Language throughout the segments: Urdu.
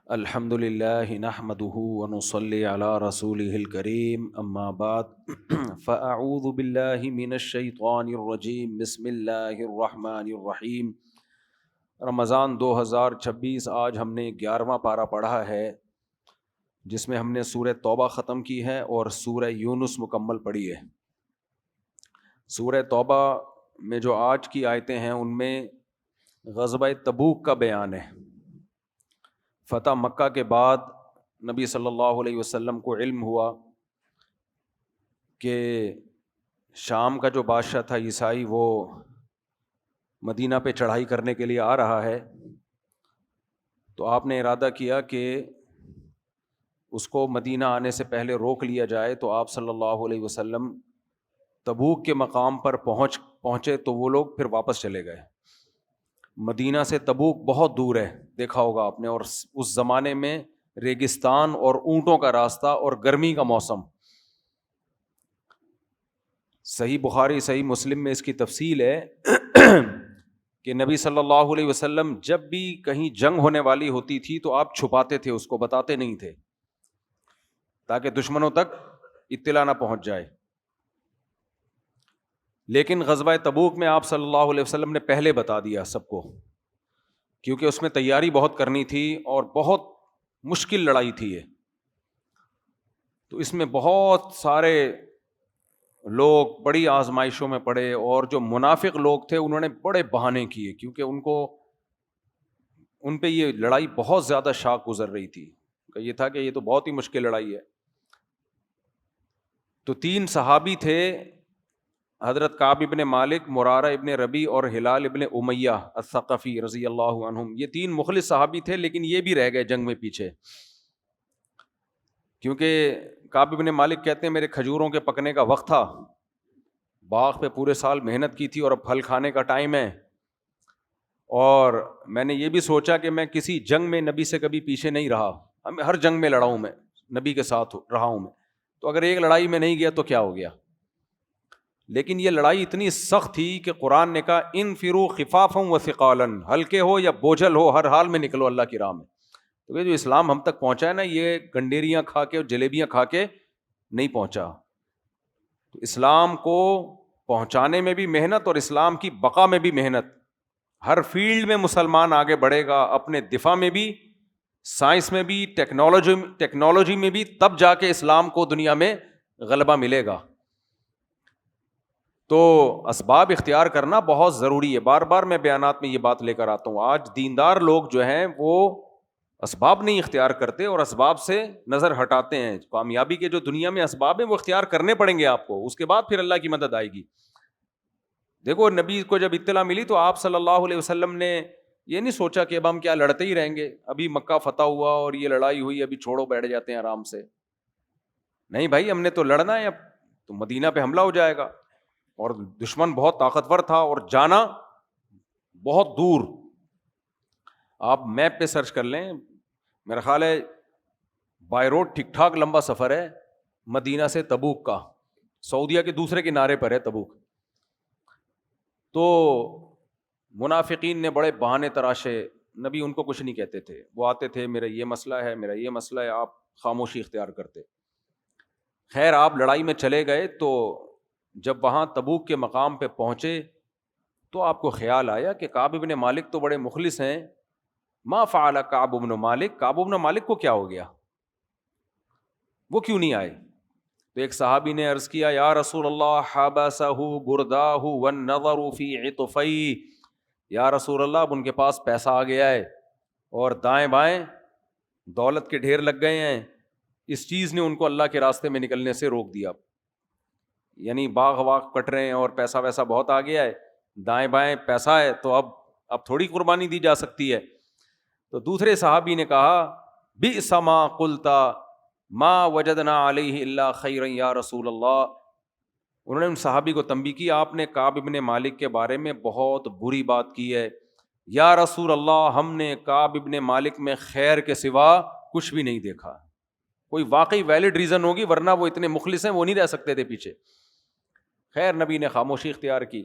الحمد للہ نحمده ونصلی علی رسولہ الکریم اما بعد فاعوذ باللہ من الشیطان الرجیم بسم اللہ الرحمن الرحیم۔ رمضان 2026 آج ہم نے 11واں پارہ پڑھا ہے جس میں ہم نے سورہ توبہ ختم کی ہے اور سورہ یونس مکمل پڑھی ہے۔ سورہ توبہ میں جو آج کی آیتیں ہیں ان میں غزوہ تبوک کا بیان ہے۔ فتح مکہ کے بعد نبی صلی اللہ علیہ وسلم کو علم ہوا کہ شام کا جو بادشاہ تھا عیسائی وہ مدینہ پہ چڑھائی کرنے کے لیے آ رہا ہے، تو آپ نے ارادہ کیا کہ اس کو مدینہ آنے سے پہلے روک لیا جائے۔ تو آپ صلی اللہ علیہ وسلم تبوک کے مقام پر پہنچے تو وہ لوگ پھر واپس چلے گئے۔ مدینہ سے تبوک بہت دور ہے، دیکھا ہوگا آپ نے، اور اس زمانے میں ریگستان اور اونٹوں کا راستہ اور گرمی کا موسم۔ صحیح بخاری صحیح مسلم میں اس کی تفصیل ہے کہ نبی صلی اللہ علیہ وسلم جب بھی کہیں جنگ ہونے والی ہوتی تھی تو آپ چھپاتے تھے، اس کو بتاتے نہیں تھے تاکہ دشمنوں تک اطلاع نہ پہنچ جائے۔ لیکن غزوہ تبوک میں آپ صلی اللہ علیہ وسلم نے پہلے بتا دیا سب کو، کیونکہ اس میں تیاری بہت کرنی تھی اور بہت مشکل لڑائی تھی یہ۔ تو اس میں بہت سارے لوگ بڑی آزمائشوں میں پڑے، اور جو منافق لوگ تھے انہوں نے بڑے بہانے کیے، کیونکہ ان پہ یہ لڑائی بہت زیادہ شاق گزر رہی تھی۔ یہ تھا کہ یہ تو بہت ہی مشکل لڑائی ہے۔ تو 3 صحابی تھے، حضرت کعب ابن مالک، مرارہ ابن ربی اور ہلال ابن امیہ الثقفی رضی اللہ عنہم۔ یہ 3 مخلص صحابی تھے، لیکن یہ بھی رہ گئے جنگ میں پیچھے، کیونکہ کعب ابن مالک کہتے ہیں میرے کھجوروں کے پکنے کا وقت تھا، باغ پہ پورے سال محنت کی تھی اور اب پھل کھانے کا ٹائم ہے، اور میں نے یہ بھی سوچا کہ میں کسی جنگ میں نبی سے کبھی پیچھے نہیں رہا، ہر جنگ میں لڑا ہوں، میں نبی کے ساتھ رہا ہوں میں، تو اگر ایک لڑائی میں نہیں گیا تو کیا ہو گیا۔ لیکن یہ لڑائی اتنی سخت تھی کہ قرآن نے کہا انفروا خفافا وثقالا، ہلکے ہو یا بوجھل ہو ہر حال میں نکلو اللہ کی راہ میں۔ تو یہ جو اسلام ہم تک پہنچا ہے نا، یہ گنڈیریاں کھا کے اور جلیبیاں کھا کے نہیں پہنچا۔ تو اسلام کو پہنچانے میں بھی محنت اور اسلام کی بقا میں بھی محنت، ہر فیلڈ میں مسلمان آگے بڑھے گا، اپنے دفاع میں بھی، سائنس میں بھی، ٹیکنالوجی میں بھی، تب جا کے اسلام کو دنیا میں غلبہ ملے گا۔ تو اسباب اختیار کرنا بہت ضروری ہے، بار بار میں بیانات میں یہ بات لے کر آتا ہوں۔ آج دیندار لوگ جو ہیں وہ اسباب نہیں اختیار کرتے اور اسباب سے نظر ہٹاتے ہیں۔ کامیابی کے جو دنیا میں اسباب ہیں وہ اختیار کرنے پڑیں گے آپ کو، اس کے بعد پھر اللہ کی مدد آئے گی۔ دیکھو نبی کو جب اطلاع ملی تو آپ صلی اللہ علیہ وسلم نے یہ نہیں سوچا کہ اب ہم کیا لڑتے ہی رہیں گے، ابھی مکہ فتح ہوا اور یہ لڑائی ہوئی، ابھی چھوڑو بیٹھ جاتے ہیں آرام سے۔ نہیں بھائی، ہم نے تو لڑنا ہے، اب تو مدینہ پہ حملہ ہو جائے گا، اور دشمن بہت طاقتور تھا اور جانا بہت دور۔ آپ میپ پہ سرچ کر لیں، میرا خیال ہے بائی روڈ ٹھیک ٹھاک لمبا سفر ہے مدینہ سے تبوک کا، سعودیہ کے دوسرے کنارے پر ہے تبوک۔ تو منافقین نے بڑے بہانے تراشے، نبی ان کو کچھ نہیں کہتے تھے، وہ آتے تھے میرا یہ مسئلہ ہے، میرا یہ مسئلہ ہے، آپ خاموشی اختیار کرتے۔ خیر آپ لڑائی میں چلے گئے، تو جب وہاں تبوک کے مقام پہ پہنچے تو آپ کو خیال آیا کہ کعب ابن مالک تو بڑے مخلص ہیں، ما فعل کعب ابن مالک، کعب ابن مالک کو کیا ہو گیا، وہ کیوں نہیں آئے؟ تو ایک صحابی نے عرض کیا یا رسول اللہ حبسہ برداہ والنظر فی عطفی، یا رسول اللہ اب ان کے پاس پیسہ آ گیا ہے اور دائیں بائیں دولت کے ڈھیر لگ گئے ہیں، اس چیز نے ان کو اللہ کے راستے میں نکلنے سے روک دیا، یعنی باغ واغ کٹ رہے ہیں اور پیسہ ویسا بہت آ گیا ہے، دائیں بائیں پیسہ ہے، تو اب تھوڑی قربانی دی جا سکتی ہے۔ تو دوسرے صحابی نے کہا بئس ما قلت ما وجدنا علیہ الا خیرا یا رسول اللہ۔ انہوں نے ان صحابی کو تنبیہ کی، آپ نے کعب ابن مالک کے بارے میں بہت بری بات کی ہے، یا رسول اللہ ہم نے کعب ابن مالک میں خیر کے سوا کچھ بھی نہیں دیکھا۔ کوئی واقعی ویلڈ ریزن ہوگی، ورنہ وہ اتنے مخلص ہیں، وہ نہیں رہ سکتے تھے پیچھے۔ خیر نبی نے خاموشی اختیار کی،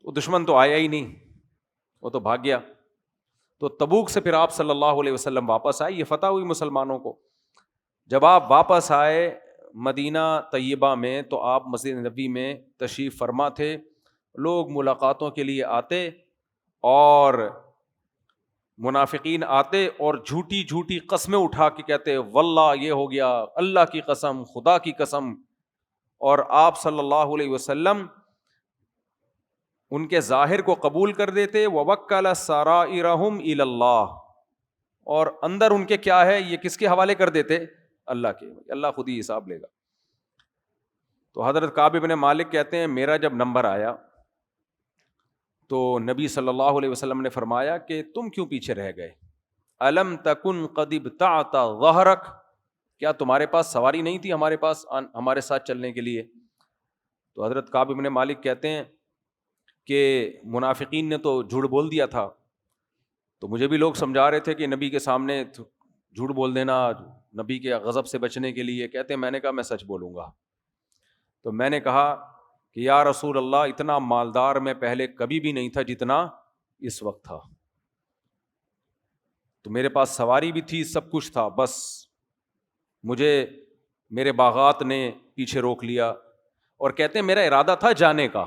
وہ دشمن تو آیا ہی نہیں، وہ تو بھاگ گیا۔ تو تبوک سے پھر آپ صلی اللہ علیہ وسلم واپس آئے, یہ فتح ہوئی مسلمانوں کو. جب آپ واپس آئے مدینہ طیبہ میں تو آپ مسجد نبی میں تشریف فرما تھے. لوگ ملاقاتوں کے لیے آتے اور منافقین آتے اور جھوٹی جھوٹی قسمیں اٹھا کے کہتے واللہ یہ ہو گیا, اللہ کی قسم, خدا کی قسم. اور آپ صلی اللہ علیہ وسلم ان کے ظاہر کو قبول کر دیتے. وَوَكَّلَ سَرَائِرَهُمْ إِلَى اللَّهِ, اور اندر ان کے کیا ہے یہ کس کے حوالے کر دیتے؟ اللہ کے. اللہ خود ہی حساب لے گا. تو حضرت کعب بن مالک کہتے ہیں میرا جب نمبر آیا تو نبی صلی اللہ علیہ وسلم نے فرمایا کہ تم کیوں پیچھے رہ گئے؟ الم تکن قد ابتعت ظہرک, کیا تمہارے پاس سواری نہیں تھی ہمارے پاس ہمارے ساتھ چلنے کے لیے؟ تو حضرت کعب بن مالک کہتے ہیں کہ منافقین نے تو جھوٹ بول دیا تھا, تو مجھے بھی لوگ سمجھا رہے تھے کہ نبی کے سامنے جھوٹ بول دینا نبی کے غضب سے بچنے کے لیے. کہتے ہیں میں نے کہا میں سچ بولوں گا. تو میں نے کہا کہ یا رسول اللہ اتنا مالدار میں پہلے کبھی بھی نہیں تھا جتنا اس وقت تھا. تو میرے پاس سواری بھی تھی, سب کچھ تھا, بس مجھے میرے باغات نے پیچھے روک لیا. اور کہتے ہیں میرا ارادہ تھا جانے کا,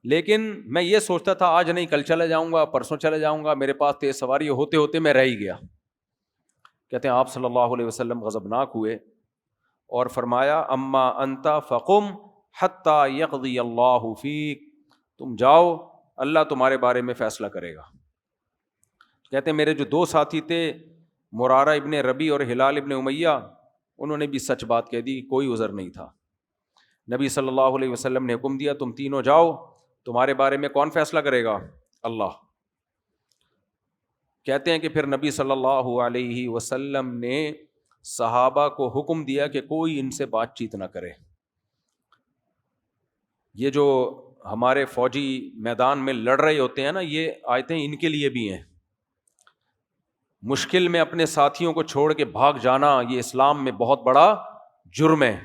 لیکن میں یہ سوچتا تھا آج نہیں کل چلے جاؤں گا, پرسوں چلے جاؤں گا, میرے پاس تیز سواری ہوتے ہوتے میں رہ ہی گیا. کہتے ہیں آپ صلی اللہ علیہ وسلم غضبناک ہوئے اور فرمایا اما انت فقم حتی یقضی اللہ فیک, تم جاؤ اللہ تمہارے بارے میں فیصلہ کرے گا. کہتے ہیں میرے جو دو ساتھی تھے مرارہ ابن ربی اور ہلال ابن امیہ, انہوں نے بھی سچ بات کہہ دی, کوئی عذر نہیں تھا. نبی صلی اللہ علیہ وسلم نے حکم دیا تم تینوں جاؤ, تمہارے بارے میں کون فیصلہ کرے گا؟ اللہ. کہتے ہیں کہ پھر نبی صلی اللہ علیہ وسلم نے صحابہ کو حکم دیا کہ کوئی ان سے بات چیت نہ کرے. یہ جو ہمارے فوجی میدان میں لڑ رہے ہوتے ہیں نا, یہ آیتیں ان کے لیے بھی ہیں. مشکل میں اپنے ساتھیوں کو چھوڑ کے بھاگ جانا یہ اسلام میں بہت بڑا جرم ہے.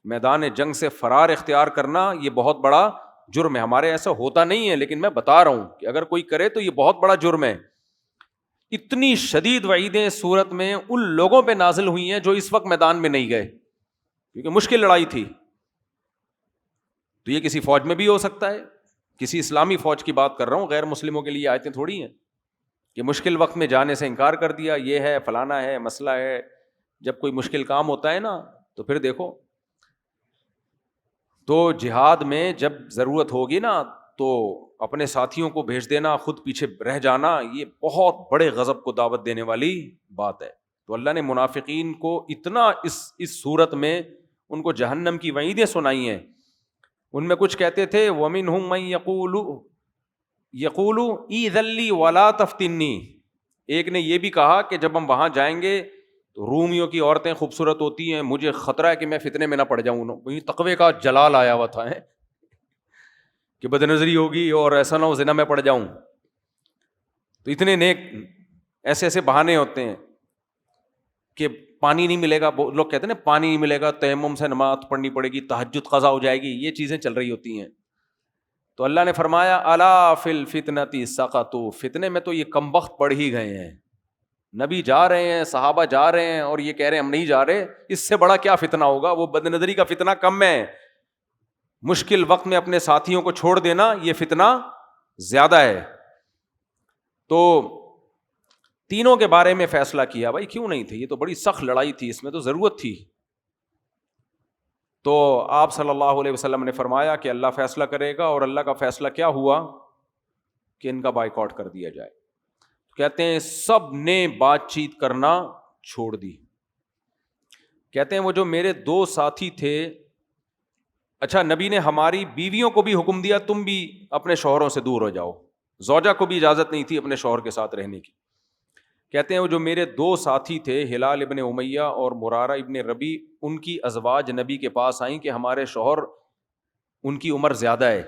میدان جنگ سے فرار اختیار کرنا یہ بہت بڑا جرم ہے. ہمارے ایسا ہوتا نہیں ہے, لیکن میں بتا رہا ہوں کہ اگر کوئی کرے تو یہ بہت بڑا جرم ہے. اتنی شدید وعیدیں سورت میں ان لوگوں پہ نازل ہوئی ہیں جو اس وقت میدان میں نہیں گئے, کیونکہ مشکل لڑائی تھی. تو یہ کسی فوج میں بھی ہو سکتا ہے, کسی اسلامی فوج کی بات کر رہا ہوں, غیر مسلموں کے لیے آیتیں تھوڑی ہیں کہ مشکل وقت میں جانے سے انکار کر دیا, یہ ہے فلانا ہے مسئلہ ہے. جب کوئی مشکل کام ہوتا ہے نا تو پھر دیکھو, تو جہاد میں جب ضرورت ہوگی نا تو اپنے ساتھیوں کو بھیج دینا, خود پیچھے رہ جانا, یہ بہت بڑے غضب کو دعوت دینے والی بات ہے. تو اللہ نے منافقین کو اتنا اس صورت میں ان کو جہنم کی وعیدیں سنائی ہیں. ان میں کچھ کہتے تھے وَمِنْهُمْ مَنْ یقول ایذن لی ولا تفتنی, ایک نے یہ بھی کہا کہ جب ہم وہاں جائیں گے تو رومیوں کی عورتیں خوبصورت ہوتی ہیں, مجھے خطرہ ہے کہ میں فتنے میں نہ پڑ جاؤں. تقوی کا جلال آیا ہوا تھا کہ بد نظری ہوگی اور ایسا نہ ہو زنا میں پڑ جاؤں. تو اتنے نیک ایسے ایسے بہانے ہوتے ہیں کہ پانی نہیں ملے گا, لوگ کہتے ہیں نا پانی نہیں ملے گا تیمم سے نماز پڑھنی پڑے گی, تہجد قضا ہو جائے گی, یہ چیزیں چل رہی ہوتی ہیں. تو اللہ نے فرمایا الا فی الفتنۃ سقطوا, فتنے میں تو یہ کمبخت پڑ ہی گئے ہیں. نبی جا رہے ہیں, صحابہ جا رہے ہیں اور یہ کہہ رہے ہیں ہم نہیں جا رہے, اس سے بڑا کیا فتنہ ہوگا؟ وہ بد نظری کا فتنہ کم ہے, مشکل وقت میں اپنے ساتھیوں کو چھوڑ دینا یہ فتنہ زیادہ ہے. تو تینوں کے بارے میں فیصلہ کیا. بھائی کیوں نہیں تھے, یہ تو بڑی سخت لڑائی تھی, اس میں تو ضرورت تھی. تو آپ صلی اللہ علیہ وسلم نے فرمایا کہ اللہ فیصلہ کرے گا, اور اللہ کا فیصلہ کیا ہوا کہ ان کا بائیکاٹ کر دیا جائے. کہتے ہیں سب نے بات چیت کرنا چھوڑ دی. کہتے ہیں وہ جو میرے دو ساتھی تھے, اچھا نبی نے ہماری بیویوں کو بھی حکم دیا تم بھی اپنے شوہروں سے دور ہو جاؤ, زوجہ کو بھی اجازت نہیں تھی اپنے شوہر کے ساتھ رہنے کی. کہتے ہیں وہ جو میرے دو ساتھی تھے ہلال ابن امیہ اور مرارہ ابن ربی, ان کی ازواج نبی کے پاس آئیں کہ ہمارے شوہر ان کی عمر زیادہ ہے,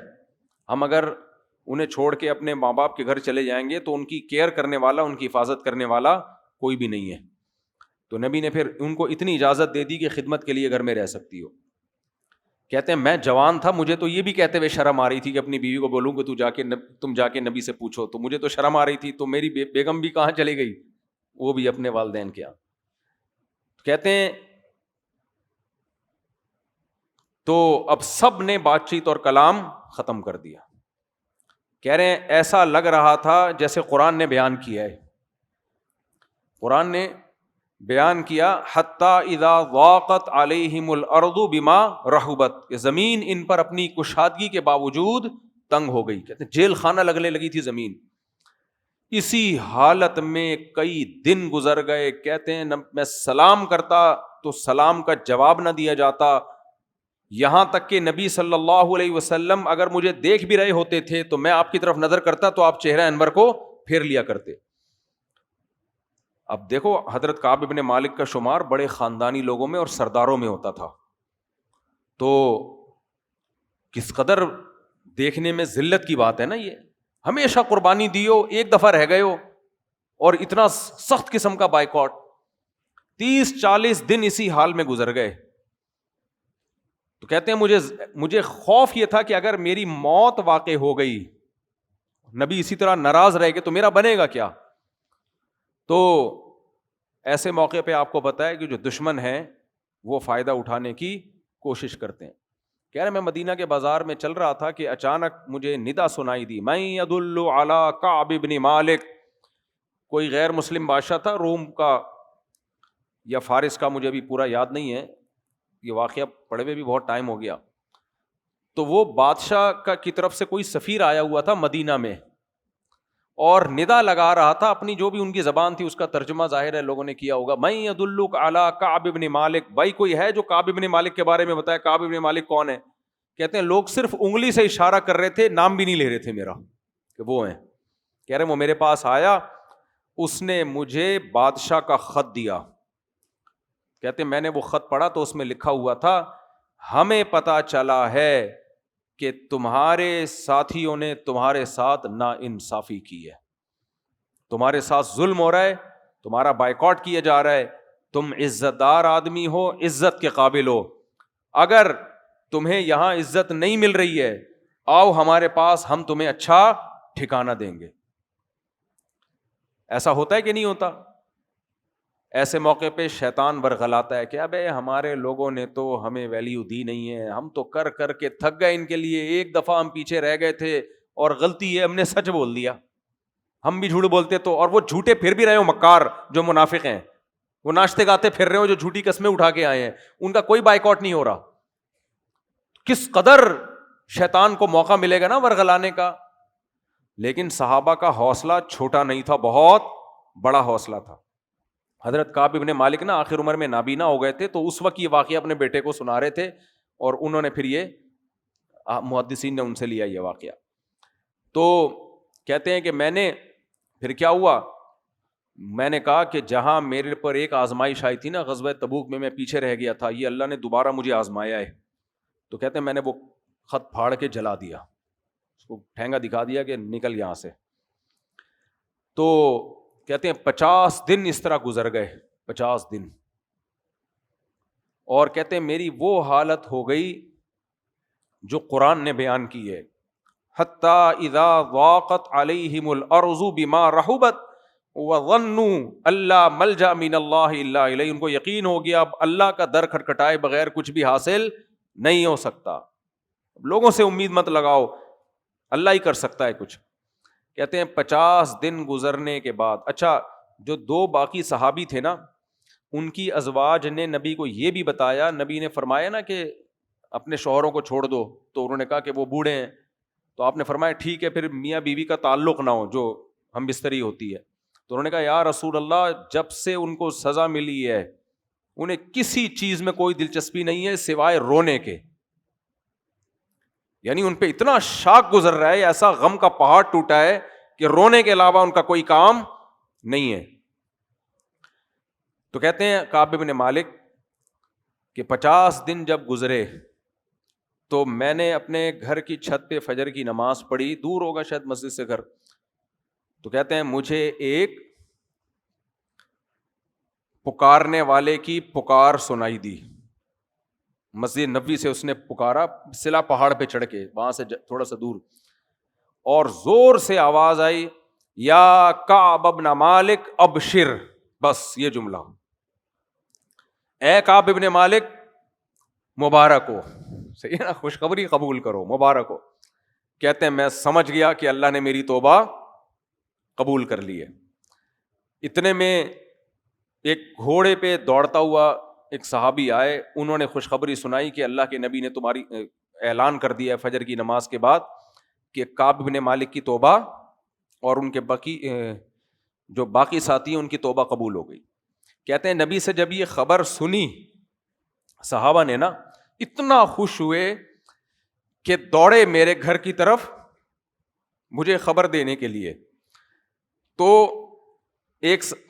ہم اگر انہیں چھوڑ کے اپنے ماں باپ کے گھر چلے جائیں گے تو ان کی کیئر کرنے والا, ان کی حفاظت کرنے والا کوئی بھی نہیں ہے. تو نبی نے پھر ان کو اتنی اجازت دے دی کہ خدمت کے لیے گھر میں رہ سکتی ہو. کہتے ہیں میں جوان تھا, مجھے تو یہ بھی کہتے ہوئے شرم آ رہی تھی کہ اپنی بیوی کو بولوں کہ تم جا کے نبی سے پوچھو, تو مجھے تو شرم آ رہی تھی, تو میری بیگم بھی کہاں چلی گئی, وہ بھی اپنے والدین کے یہاں. کہتے ہیں تو اب سب نے بات چیت اور کلام ختم کر دیا. کہہ رہے ہیں ایسا لگ رہا تھا جیسے قرآن نے بیان کیا ہے, قرآن نے بیان کیا حتی اذا ضاقت علیہم الارض بما رحبت, کہ زمین ان پر اپنی کشادگی کے باوجود تنگ ہو گئی. کہتے ہیں جیل خانہ لگنے لگی تھی زمین. اسی حالت میں کئی دن گزر گئے. کہتے ہیں میں سلام کرتا تو سلام کا جواب نہ دیا جاتا, یہاں تک کہ نبی صلی اللہ علیہ وسلم اگر مجھے دیکھ بھی رہے ہوتے تھے تو میں آپ کی طرف نظر کرتا تو آپ چہرہ انور کو پھیر لیا کرتے. اب دیکھو حضرت کعب ابن مالک کا شمار بڑے خاندانی لوگوں میں اور سرداروں میں ہوتا تھا, تو کس قدر دیکھنے میں ذلت کی بات ہے نا. یہ ہمیشہ قربانی دیو, ایک دفعہ رہ گئے ہو اور اتنا سخت قسم کا بائیکاٹ. 30-40 دن اسی حال میں گزر گئے. تو کہتے ہیں مجھے خوف یہ تھا کہ اگر میری موت واقع ہو گئی, نبی اسی طرح ناراض رہ گئے تو میرا بنے گا کیا. تو ایسے موقع پہ آپ کو پتہ ہے کہ جو دشمن ہیں وہ فائدہ اٹھانے کی کوشش کرتے ہیں. کہہ رہے میں مدینہ کے بازار میں چل رہا تھا کہ اچانک مجھے ندا سنائی دی, من یدل علی کعب بن مالک. کوئی غیر مسلم بادشاہ تھا, روم کا یا فارس کا, مجھے ابھی پورا یاد نہیں ہے, یہ واقعہ پڑھے ہوئے بھی بہت ٹائم ہو گیا. تو وہ بادشاہ کی طرف سے کوئی سفیر آیا ہوا تھا مدینہ میں, اور ندا لگا رہا تھا اپنی جو بھی ان کی زبان تھی اس کا ترجمہ ظاہر ہے لوگوں نے کیا ہوگا. من یدلک علی کعب بن مالک, بھائی کوئی ہے جو کعب بن مالک کے بارے میں بتائے. کعب بن مالک کون ہے؟ کہتے ہیں لوگ صرف انگلی سے اشارہ کر رہے تھے, نام بھی نہیں لے رہے تھے میرا کہ وہ ہیں. کہہ رہے وہ میرے پاس آیا, اس نے مجھے بادشاہ کا خط دیا. کہتے ہیں میں نے وہ خط پڑھا تو اس میں لکھا ہوا تھا, ہمیں پتا چلا ہے کہ تمہارے ساتھیوں نے تمہارے ساتھ ناانصافی کی ہے, تمہارے ساتھ ظلم ہو رہا ہے, تمہارا بائیکاٹ کیا جا رہا ہے, تم عزت دار آدمی ہو, عزت کے قابل ہو, اگر تمہیں یہاں عزت نہیں مل رہی ہے آؤ ہمارے پاس, ہم تمہیں اچھا ٹھکانہ دیں گے. ایسا ہوتا ہے کہ نہیں ہوتا؟ ایسے موقع پہ شیطان ورغلاتا ہے کہ ابے ہمارے لوگوں نے تو ہمیں ویلیو دی نہیں ہے, ہم تو کر کر کے تھک گئے ان کے لیے, ایک دفعہ ہم پیچھے رہ گئے تھے اور غلطی ہے ہم نے سچ بول دیا. ہم بھی جھوٹ بولتے تو, اور وہ جھوٹے پھر بھی رہے ہو مکار جو منافق ہیں, وہ ناشتے گاتے پھر رہے ہو جو جھوٹی قسمیں اٹھا کے آئے ہیں, ان کا کوئی بائیکاٹ نہیں ہو رہا. کس قدر شیطان کو موقع ملے گا نا ورغلانے کا. لیکن صحابہ کا حوصلہ چھوٹا نہیں تھا, بہت بڑا حوصلہ تھا. حضرت کعب ابن مالک نا آخر عمر میں نابینا ہو گئے تھے, تو اس وقت یہ واقعہ اپنے بیٹے کو سنا رہے تھے, اور انہوں نے پھر یہ محدثین نے ان سے لیا یہ واقعہ. تو کہتے ہیں کہ میں نے پھر کیا ہوا, میں نے کہا کہ جہاں میرے پر ایک آزمائش آئی تھی نا غزوہ تبوک میں پیچھے رہ گیا تھا, یہ اللہ نے دوبارہ مجھے آزمایا ہے. تو کہتے ہیں میں نے وہ خط پھاڑ کے جلا دیا, اس کو ٹھینگا دکھا دیا کہ نکل یہاں سے. تو کہتے ہیں 50 دن اس طرح گزر گئے, 50 دن. اور کہتے ہیں میری وہ حالت ہو گئی جو قرآن نے بیان کی ہے, حتی اذا ضاقت علیہم الارض بما رحبت وظنوا الا ملجا من اللہ الا الیہ. ان کو یقین ہو گیا اب اللہ کا در کھٹکھٹائے بغیر کچھ بھی حاصل نہیں ہو سکتا. لوگوں سے امید مت لگاؤ, اللہ ہی کر سکتا ہے کچھ. کہتے ہیں 50 دن گزرنے کے بعد, اچھا جو 2 باقی صحابی تھے نا, ان کی ازواج نے نبی کو یہ بھی بتایا, نبی نے فرمایا نا کہ اپنے شوہروں کو چھوڑ دو, تو انہوں نے کہا کہ وہ بوڑھے ہیں, تو آپ نے فرمایا ٹھیک ہے پھر میاں بیوی کا تعلق نہ ہو جو ہم بستری ہوتی ہے. تو انہوں نے کہا یا رسول اللہ جب سے ان کو سزا ملی ہے انہیں کسی چیز میں کوئی دلچسپی نہیں ہے سوائے رونے کے. یعنی ان پہ اتنا شاک گزر رہا ہے, ایسا غم کا پہاڑ ٹوٹا ہے کہ رونے کے علاوہ ان کا کوئی کام نہیں ہے. تو کہتے ہیں کعب بن مالک کہ 50 دن جب گزرے تو میں نے اپنے گھر کی چھت پہ فجر کی نماز پڑھی, دور ہوگا شاید مسجد سے گھر. تو کہتے ہیں مجھے ایک پکارنے والے کی پکار سنائی دی, مسجد نبوی سے اس نے پکارا، سلا پہاڑ پہ چڑھ کے وہاں سے تھوڑا سا دور، اور زور سے آواز آئی یا کعب ابن مالک ابشر، بس یہ جملہ، اے کعب ابن مالک مبارک ہو، صحیح ہے نا، خوشخبری قبول کرو، مبارک ہو۔ کہتے ہیں میں سمجھ گیا کہ اللہ نے میری توبہ قبول کر لی ہے۔ اتنے میں ایک گھوڑے پہ دوڑتا ہوا ایک صحابی آئے، انہوں نے خوشخبری سنائی کہ اللہ کے نبی نے تمہاری اعلان کر دیا ہے فجر کی نماز کے بعد کہ کعب بن مالک کی توبہ اور ان کے باقی ساتھی ہیں ان کی توبہ قبول ہو گئی۔ کہتے ہیں نبی سے جب یہ خبر سنی صحابہ نے نا، اتنا خوش ہوئے کہ دوڑے میرے گھر کی طرف مجھے خبر دینے کے لیے۔ تو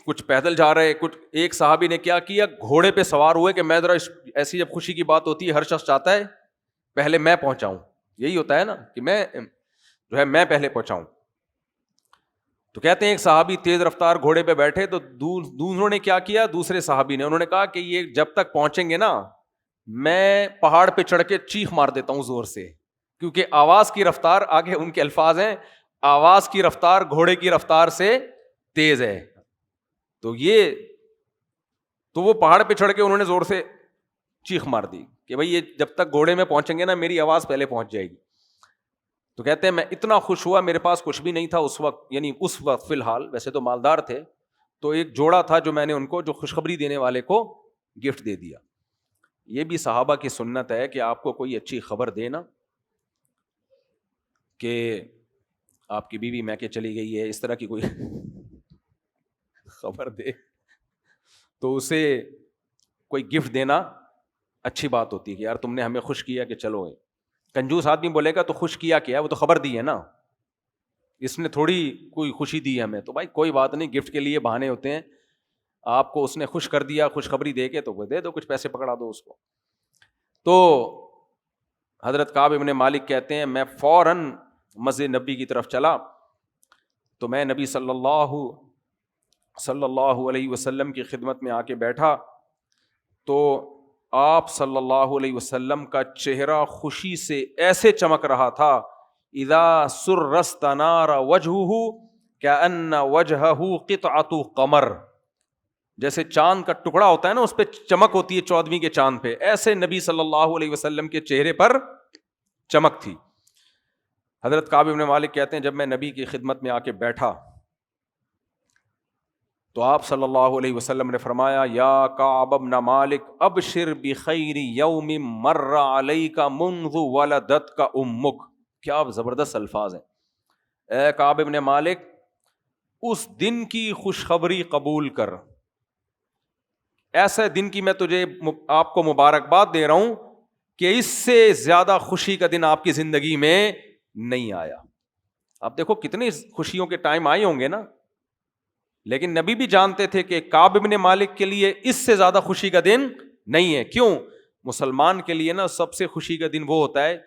کچھ پیدل جا رہے، ایک صحابی نے کیا کیا، گھوڑے پہ سوار ہوئے کہ میں ذرا، ایسی جب خوشی کی بات ہوتی ہے ہر شخص چاہتا ہے پہلے میں پہنچاؤں، یہی ہوتا ہے نا کہ میں پہلے پہنچاؤں۔ تو کہتے ہیں ایک صحابی تیز رفتار گھوڑے پہ بیٹھے، تو دوسروں نے کیا کیا، دوسرے صحابی نے، انہوں نے کہا کہ یہ جب تک پہنچیں گے نا میں پہاڑ پہ چڑھ کے چیخ مار دیتا ہوں زور سے، کیونکہ آواز کی رفتار، آگے ان کے الفاظ ہیں، آواز کی رفتار گھوڑے کی رفتار سے تیز ہے۔ تو وہ پہاڑ پہ چڑھ کے انہوں نے زور سے چیخ مار دی کہ بھائی یہ جب تک گھوڑے میں پہنچیں گے نا میری آواز پہلے پہنچ جائے گی۔ تو کہتے ہیں میں اتنا خوش ہوا، میرے پاس کچھ بھی نہیں تھا اس وقت، یعنی اس وقت فی الحال، ویسے تو مالدار تھے، تو ایک جوڑا تھا جو میں نے ان کو، جو خوشخبری دینے والے کو گفٹ دے دیا۔ یہ بھی صحابہ کی سنت ہے کہ آپ کو کوئی اچھی خبر دینا، کہ آپ کی بیوی میکے چلی گئی ہے، اس طرح کی کوئی خبر دے تو اسے کوئی گفٹ دینا اچھی بات ہوتی ہے کہ یار تم نے ہمیں خوش کیا کہ چلو۔ کنجوس آدمی بولے گا تو خوش کیا کیا، وہ تو خبر دی ہے نا، اس نے تھوڑی کوئی خوشی دی ہمیں، تو بھائی کوئی بات نہیں، گفٹ کے لیے بہانے ہوتے ہیں، آپ کو اس نے خوش کر دیا خوشخبری دے کے، تو وہ دے دو، کچھ پیسے پکڑا دو اس کو۔ تو حضرت کعب ابن مالک کہتے ہیں میں فوراً مسجد نبی کی طرف چلا، تو میں نبی صلی اللہ علیہ وسلم کی خدمت میں آ کے بیٹھا، تو آپ صلی اللہ علیہ وسلم کا چہرہ خوشی سے ایسے چمک رہا تھا، اذا سر استنار وجہہ کأن وجہہ قطعۃ قمر، جیسے چاند کا ٹکڑا ہوتا ہے نا اس پہ چمک ہوتی ہے 14ویں کے چاند پہ، ایسے نبی صلی اللہ علیہ وسلم کے چہرے پر چمک تھی۔ حضرت کعب بن مالک کہتے ہیں جب میں نبی کی خدمت میں آ کے بیٹھا تو آپ صلی اللہ علیہ وسلم نے فرمایا یا کعب بن مالک ابشر بخیر یوم مر علیک منذ ولدتک امک۔ کیا زبردست الفاظ ہیں، اے کعب بن مالک اس دن کی خوشخبری قبول کر، ایسے دن کی میں تجھے آپ کو مبارکباد دے رہا ہوں کہ اس سے زیادہ خوشی کا دن آپ کی زندگی میں نہیں آیا۔ اب دیکھو کتنی خوشیوں کے ٹائم آئے ہوں گے نا، لیکن نبی بھی جانتے تھے کہ کعب بن مالک کے لیے اس سے زیادہ خوشی کا دن نہیں ہے۔ کیوں؟ مسلمان کے لیے نا سب سے خوشی کا دن وہ ہوتا ہے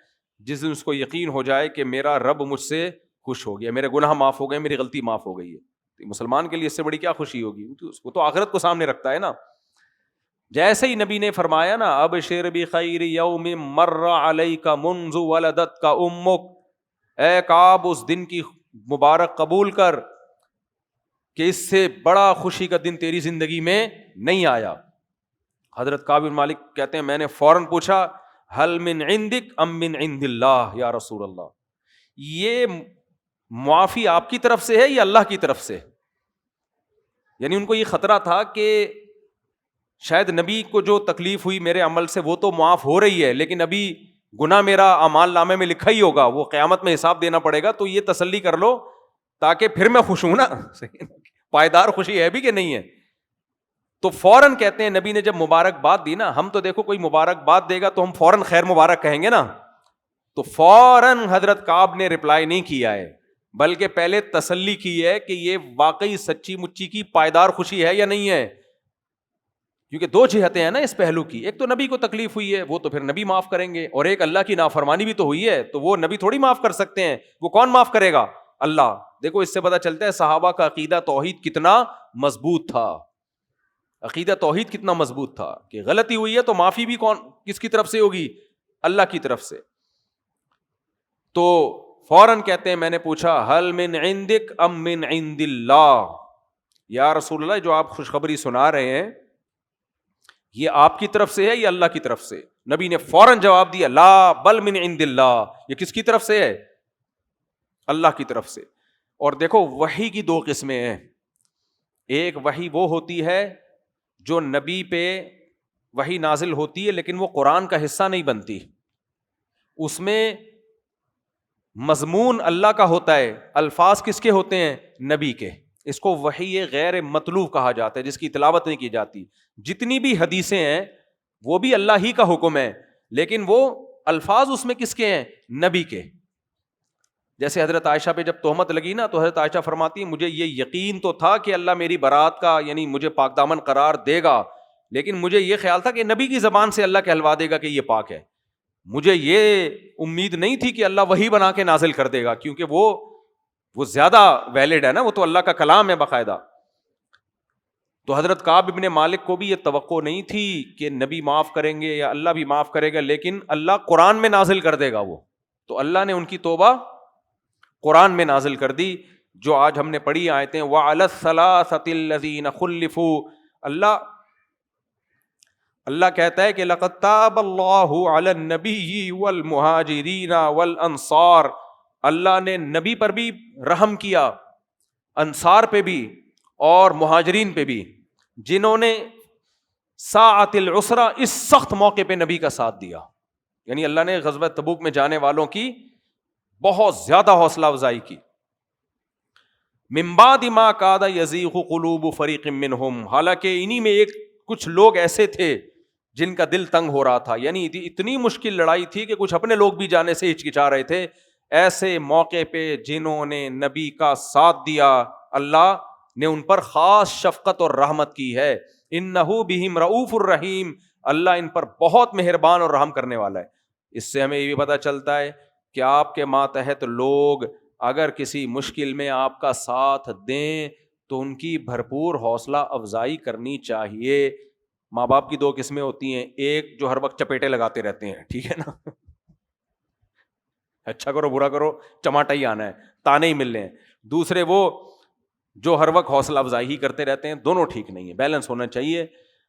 جس دن اس کو یقین ہو جائے کہ میرا رب مجھ سے خوش ہو گیا، میرے گناہ معاف ہو گئے، میری غلطی معاف ہو گئی ہے۔ مسلمان کے لیے اس سے بڑی کیا خوشی ہوگی، اس کو تو آخرت کو سامنے رکھتا ہے نا۔ جیسے ہی نبی نے فرمایا نا ابشر بخیر یوم مر علیک منذ ولدتک امک، اے کعب اس دن کی مبارک قبول کر کہ اس سے بڑا خوشی کا دن تیری زندگی میں نہیں آیا۔ حضرت کعب بن مالک کہتے ہیں میں نے فوراً پوچھا ہل من عندک ام من عند اللہ یا رسول اللہ، یہ معافی آپ کی طرف سے ہے یا اللہ کی طرف سے؟ یعنی ان کو یہ خطرہ تھا کہ شاید نبی کو جو تکلیف ہوئی میرے عمل سے وہ تو معاف ہو رہی ہے، لیکن ابھی گناہ میرا اعمال نامے میں لکھا ہی ہوگا، وہ قیامت میں حساب دینا پڑے گا، تو یہ تسلی کر لو تاکہ پھر میں خوش ہوں نا۔ پائیدار خوشی ہے بھی کہ نہیں ہے؟ تو فوراً کہتے ہیں نبی نے جب مبارکباد دی نا، ہم تو دیکھو کوئی مبارکباد دے گا تو ہم فوراً خیر مبارک کہیں گے نا، تو فوراً حضرت کعب نے رپلائی نہیں کیا ہے، بلکہ پہلے تسلی کی ہے کہ یہ واقعی سچی مچی کی پائیدار خوشی ہے یا نہیں ہے، کیونکہ دو جہتیں ہیں نا اس پہلو کی، ایک تو نبی کو تکلیف ہوئی ہے وہ تو پھر نبی معاف کریں گے، اور ایک اللہ کی نافرمانی بھی تو ہوئی ہے تو وہ نبی تھوڑی معاف کر سکتے ہیں، وہ کون معاف کرے گا؟ اللہ۔ دیکھو اس سے پتہ چلتا ہے صحابہ کا عقیدہ توحید کتنا مضبوط تھا، عقیدہ توحید کتنا مضبوط تھا کہ غلطی ہوئی ہے تو معافی بھی کس کی طرف سے ہوگی؟ اللہ کی طرف سے. تو فوراً کہتے ہیں میں نے پوچھا حل من عندک ام من عند اللہ، یا رسول اللہ جو آپ خوشخبری سنا رہے ہیں یہ آپ کی طرف سے ہے یا اللہ کی طرف سے؟ نبی نے فوراً جواب دیا لا بل من عند اللہ، یہ کس کی طرف سے ہے؟ اللہ کی طرف سے. اور دیکھو وحی کی دو قسمیں ہیں، ایک وحی وہ ہوتی ہے جو نبی پہ وحی نازل ہوتی ہے لیکن وہ قرآن کا حصہ نہیں بنتی، اس میں مضمون اللہ کا ہوتا ہے، الفاظ کس کے ہوتے ہیں؟ نبی کے. اس کو وحی غیر مطلوع کہا جاتا ہے جس کی تلاوت نہیں کی جاتی. جتنی بھی حدیثیں ہیں وہ بھی اللہ ہی کا حکم ہے لیکن وہ الفاظ اس میں کس کے ہیں؟ نبی کے. جیسے حضرت عائشہ پہ جب تہمت لگی نا تو حضرت عائشہ فرماتی مجھے یہ یقین تو تھا کہ اللہ میری برات کا یعنی مجھے پاک دامن قرار دے گا، لیکن مجھے یہ خیال تھا کہ نبی کی زبان سے اللہ کہلوا دے گا کہ یہ پاک ہے. مجھے یہ امید نہیں تھی کہ اللہ وہی بنا کے نازل کر دے گا، کیونکہ وہ زیادہ ویلڈ ہے نا، وہ تو اللہ کا کلام ہے باقاعدہ. تو حضرت کعب ابن مالک کو بھی یہ توقع نہیں تھی کہ نبی معاف کریں گے یا اللہ بھی معاف کرے گا، لیکن اللہ قرآن میں نازل کر دے گا وہ. تو اللہ نے ان کی توبہ قرآن میں نازل کر دی جو آج ہم نے پڑھی آیتیں وَعَلَى الثَّلَاثَةِ الَّذِينَ خُلِّفُوا. اللہ کہتا ہے کہ لَقَدْ تَابَ اللَّهُ عَلَى النَّبِيِّ وَالْمُهَاجِرِينَ وَالْأَنصَارِ. اللہ نے نبی پر بھی رحم کیا، انصار پہ بھی اور مہاجرین پہ بھی، جنہوں نے ساعۃ العسرہ اس سخت موقع پہ نبی کا ساتھ دیا. یعنی اللہ نے غزوہ تبوک میں جانے والوں کی بہت زیادہ حوصلہ افزائی کی. من بعد ما کاد یزیغ قلوب فریق منہم. حالانکہ انہی میں کچھ لوگ ایسے تھے جن کا دل تنگ ہو رہا تھا، یعنی اتنی مشکل لڑائی تھی کہ کچھ اپنے لوگ بھی جانے سے ہچکچا رہے تھے. ایسے موقع پہ جنہوں نے نبی کا ساتھ دیا اللہ نے ان پر خاص شفقت اور رحمت کی ہے. انہ بہم رؤوف الرحیم. اللہ ان پر بہت مہربان اور رحم کرنے والا ہے. اس سے ہمیں یہ بھی پتہ چلتا ہے کہ آپ کے ماتحت لوگ اگر کسی مشکل میں آپ کا ساتھ دیں تو ان کی بھرپور حوصلہ افزائی کرنی چاہیے. ماں باپ کی دو قسمیں ہوتی ہیں، ایک جو ہر وقت چپیٹے لگاتے رہتے ہیں، ٹھیک ہے نا، اچھا کرو برا کرو چماٹا ہی آنا ہے، تانے ہی مل رہے ہیں. دوسرے وہ جو ہر وقت حوصلہ افزائی ہی کرتے رہتے ہیں. دونوں ٹھیک نہیں ہے، بیلنس ہونا چاہیے.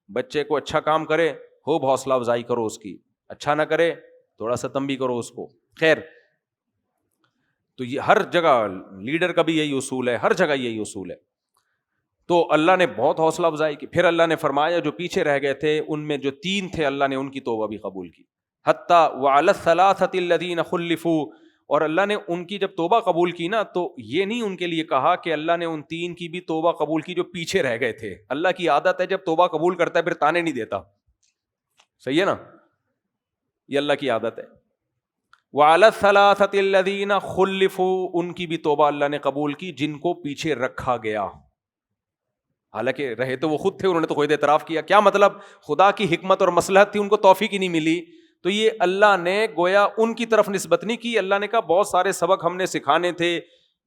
بچے کو اچھا کام کرے خوب حوصلہ افزائی کرو اس کی، اچھا نہ کرے تھوڑا سا تنبیہ کرو اس کو. خیر، تو یہ ہر جگہ لیڈر کا بھی یہی اصول ہے، ہر جگہ یہی اصول ہے. تو اللہ نے بہت حوصلہ افزائی کی. پھر اللہ نے فرمایا جو پیچھے رہ گئے تھے ان میں جو 3 تھے اللہ نے ان کی توبہ بھی قبول کی. حتیٰ وعلی الثلاثۃ الذین خلفوا. اور اللہ نے ان کی جب توبہ قبول کی نا تو یہ نہیں ان کے لیے کہا کہ اللہ نے ان 3 کی بھی توبہ قبول کی جو پیچھے رہ گئے تھے. اللہ کی عادت ہے جب توبہ قبول کرتا ہے پھر تانے نہیں دیتا. صحیح ہے نا، یہ اللہ کی عادت ہے. وعلی الثلاثۃ الذین خلفوا. ان کی بھی توبہ اللہ نے قبول کی جن کو پیچھے رکھا گیا. حالانکہ رہے تو وہ خود تھے، انہوں نے تو خود اعتراف کیا. کیا مطلب؟ خدا کی حکمت اور مصلحت تھی، ان کو توفیق ہی نہیں ملی. تو یہ اللہ نے گویا ان کی طرف نسبت نہیں کی. اللہ نے کہا بہت سارے سبق ہم نے سکھانے تھے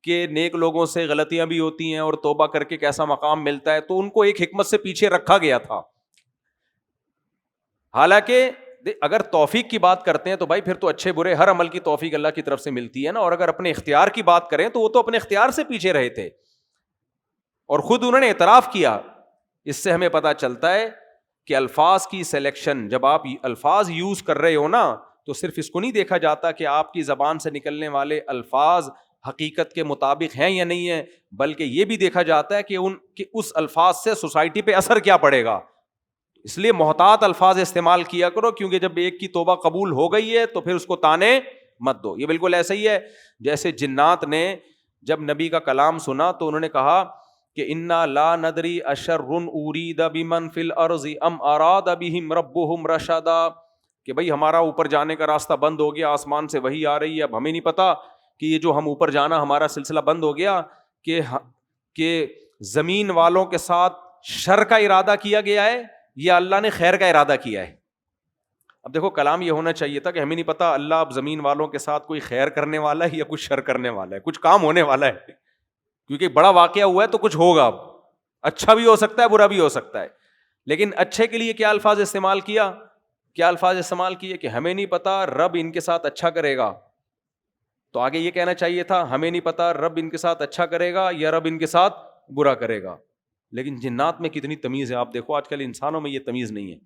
کہ نیک لوگوں سے غلطیاں بھی ہوتی ہیں اور توبہ کر کے کیسا مقام ملتا ہے، تو ان کو ایک حکمت سے پیچھے رکھا گیا تھا. حالانکہ اگر توفیق کی بات کرتے ہیں تو بھائی پھر تو اچھے برے ہر عمل کی توفیق اللہ کی طرف سے ملتی ہے نا. اور اگر اپنے اختیار کی بات کریں تو وہ تو اپنے اختیار سے پیچھے رہے تھے اور خود انہوں نے اعتراف کیا. اس سے ہمیں پتہ چلتا ہے کہ الفاظ کی سلیکشن، جب آپ الفاظ یوز کر رہے ہو نا تو صرف اس کو نہیں دیکھا جاتا کہ آپ کی زبان سے نکلنے والے الفاظ حقیقت کے مطابق ہیں یا نہیں ہیں، بلکہ یہ بھی دیکھا جاتا ہے کہ اس الفاظ سے سوسائٹی پہ اثر کیا پڑے گا. اس لیے محتاط الفاظ استعمال کیا کرو، کیونکہ جب ایک کی توبہ قبول ہو گئی ہے تو پھر اس کو تانے مت دو. یہ بالکل ایسا ہی ہے جیسے جنات نے جب نبی کا کلام سنا تو انہوں نے کہا کہ انا لا ندری اشر ارید بمن فی الارض ام اراد بہم ربہم رشدا. کہ بھائی ہمارا اوپر جانے کا راستہ بند ہو گیا، آسمان سے وحی آ رہی ہے، اب ہمیں نہیں پتا کہ یہ جو ہم اوپر جانا ہمارا سلسلہ بند ہو گیا کہ زمین والوں کے ساتھ شر کا ارادہ کیا گیا ہے یا اللہ نے خیر کا ارادہ کیا ہے. اب دیکھو کلام یہ ہونا چاہیے تھا کہ ہمیں نہیں پتا اللہ اب زمین والوں کے ساتھ کوئی خیر کرنے والا ہے یا کچھ شر کرنے والا ہے، کچھ کام ہونے والا ہے، کیونکہ بڑا واقعہ ہوا ہے تو کچھ ہوگا. اب اچھا بھی ہو سکتا ہے برا بھی ہو سکتا ہے. لیکن اچھے کے لیے کیا الفاظ استعمال کیا؟ کیا الفاظ استعمال کیے کہ ہمیں نہیں پتا رب ان کے ساتھ اچھا کرے گا، تو آگے یہ کہنا چاہیے تھا ہمیں نہیں پتا رب ان کے ساتھ اچھا کرے گا یا رب ان کے ساتھ برا کرے گا. لیکن جنات میں کتنی تمیز ہے، آپ دیکھو آج کل انسانوں میں یہ تمیز نہیں ہے.